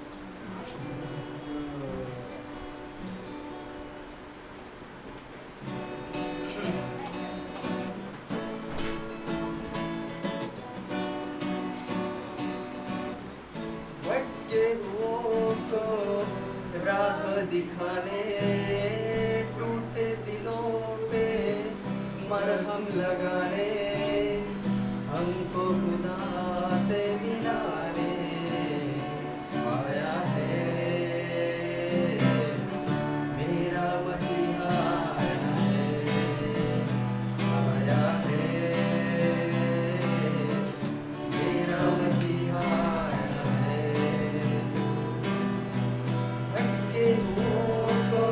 राह दिखाने, टूटे दिलों पे मरहम लगाने, हमको खुदा से मिलाने आया है मेरा मसीहा है, आया है मेरा मसीहा है। भटके हुओं को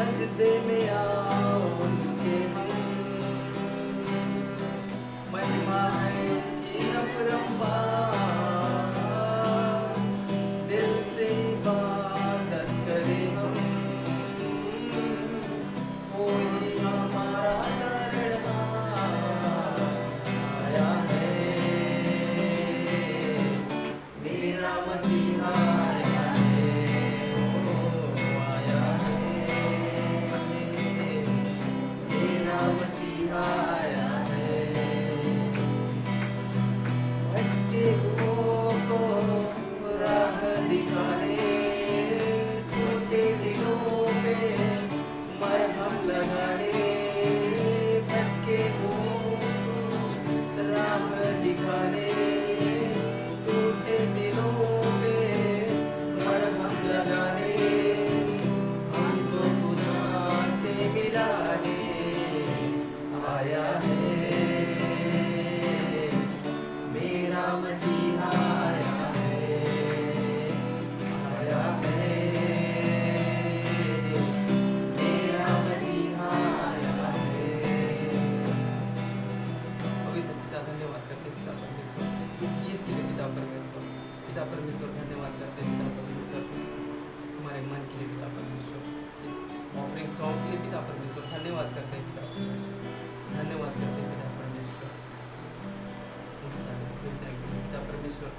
सजदे में आओ झुके हम, महिमा है उसकी अपरंपार, दिल से इबादत करें हम, कोई हमारा तारणहार आया है, मेरा मसीहा आया है, ओ आया है, मेरा मसीहा आया है। भटके हुओं को राह दिखाने, टूटे दिलों पे मरहम लगाने, भटके हुओं को राह दिखाने, टूटे दिलों पे मरहम लगाने, हमको खुदा से मिलाने आया है, मेरा मसीहा आया है, आया है, मेरा मसीहा आया है। पवित्र पिता धन्यवाद करते पिता परमेश्वर इस गीत के लिए पिता परमेश्वर धन्यवाद करते पिता परमेश्वर हमारे मन के लिए पिता परमेश्वर इस ऑफरिंग सॉन्ग के लिए पिता परमेश्वर धन्यवाद करते हैं पिता परमेश्वर धन्यवाद करते हैं पिता परमेश्वर उन सारे हृदय के लिए पिता परमेश्वर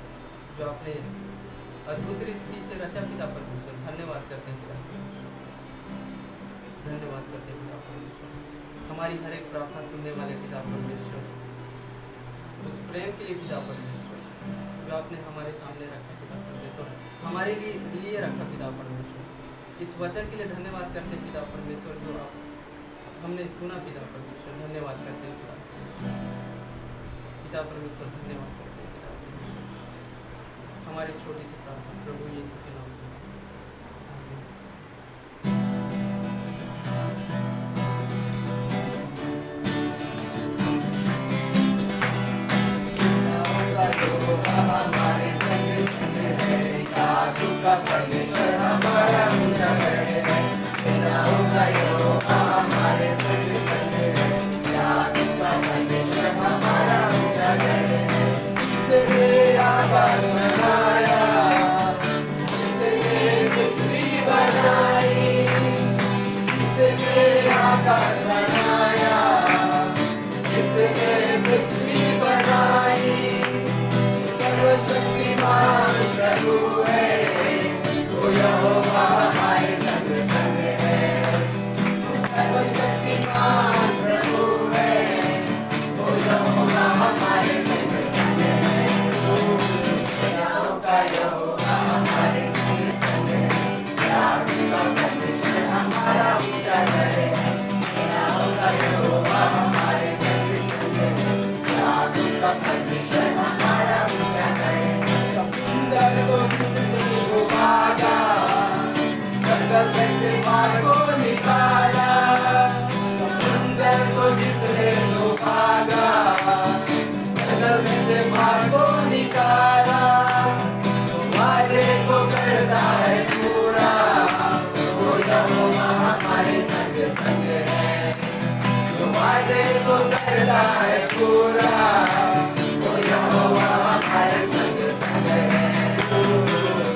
जो आपने अद्भुत रीति से रचा पिता परमेश्वर धन्यवाद करते हैं पिता परमेश्वर धन्यवाद करते हैं पिता परमेश्वर हमारी हर एक प्रार्थना सुनने वाले पिता परमेश्वर उस प्रेम के लिए पिता परमेश्वर जो आपने हमारे सामने रखा पिता परमेश्वर हमारे लिए रखा पिता परमेश्वर इस वचन के लिए धन्यवाद करते हैं पिता परमेश्वर जो आप हमने सुना पिता परमेश्वर धन्यवाद करते हैं पिता परमेश्वर धन्यवाद करते हैं पिता परमेश्वर हमारी छोटी सी प्रार्थना प्रभु यीशु के नाम में आमीन। हमारे संग संग है, यादों का परमेश्वर हमारा ऊंचा गढ़ है, सेनाओं का यहोवा हमारे संग संग है, यादों का परमेश्वर हमारा ऊंचा गढ़ है, जिसने आकाश बनाया, जिसने पृथ्वी बनाई, जिसने आकाश बनाया, जिसने पृथ्वी बनाई, सर्वशक्तिमान प्रभु है, वो यहोवा हमारे संग संग है, सर्वशक्तिमान प्रभु है, वो यहोवा हमारे संग संग है, सेनाओं का यहोवा हमारे संग संग है, याकूब का परमेश्वर हमारा ऊंचा गढ़ है, सेनाओं का यहोवा हमारे संग संग है, याकूब का परमेश्वर हमारा ऊंचा गढ़ है। समुंदर को किसने डुबाया, जंगल में से मार को निकाला, समुंदर को जिसने डुबाया, जंगल में से मार को निकाला, वादे को करता है पूरा, वो यहोवा हमारे संग संग है, जो वादे को करता है पूरा, वो यहोवा हमारे संग संग है,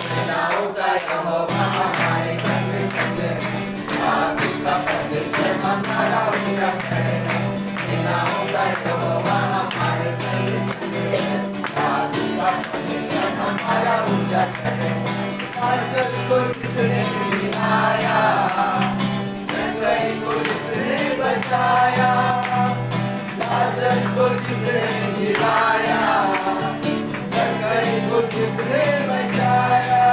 सेनाओं का यहोवा हमारे संग संग है, याकूब का परमेश्वर हमारा ऊंचा गढ़ है, सेनाओं का यहोवा हमारे संग संग है, याकूब का परमेश्वर हमारा ऊंचा गढ़ है। सागर को जिसने हिलाया, जंगल को जिसने बचाया, लाजर को जिसने हिलाया, जंगल को जिसने बचाया,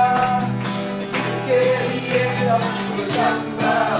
इसके लिए सब कुछ संभव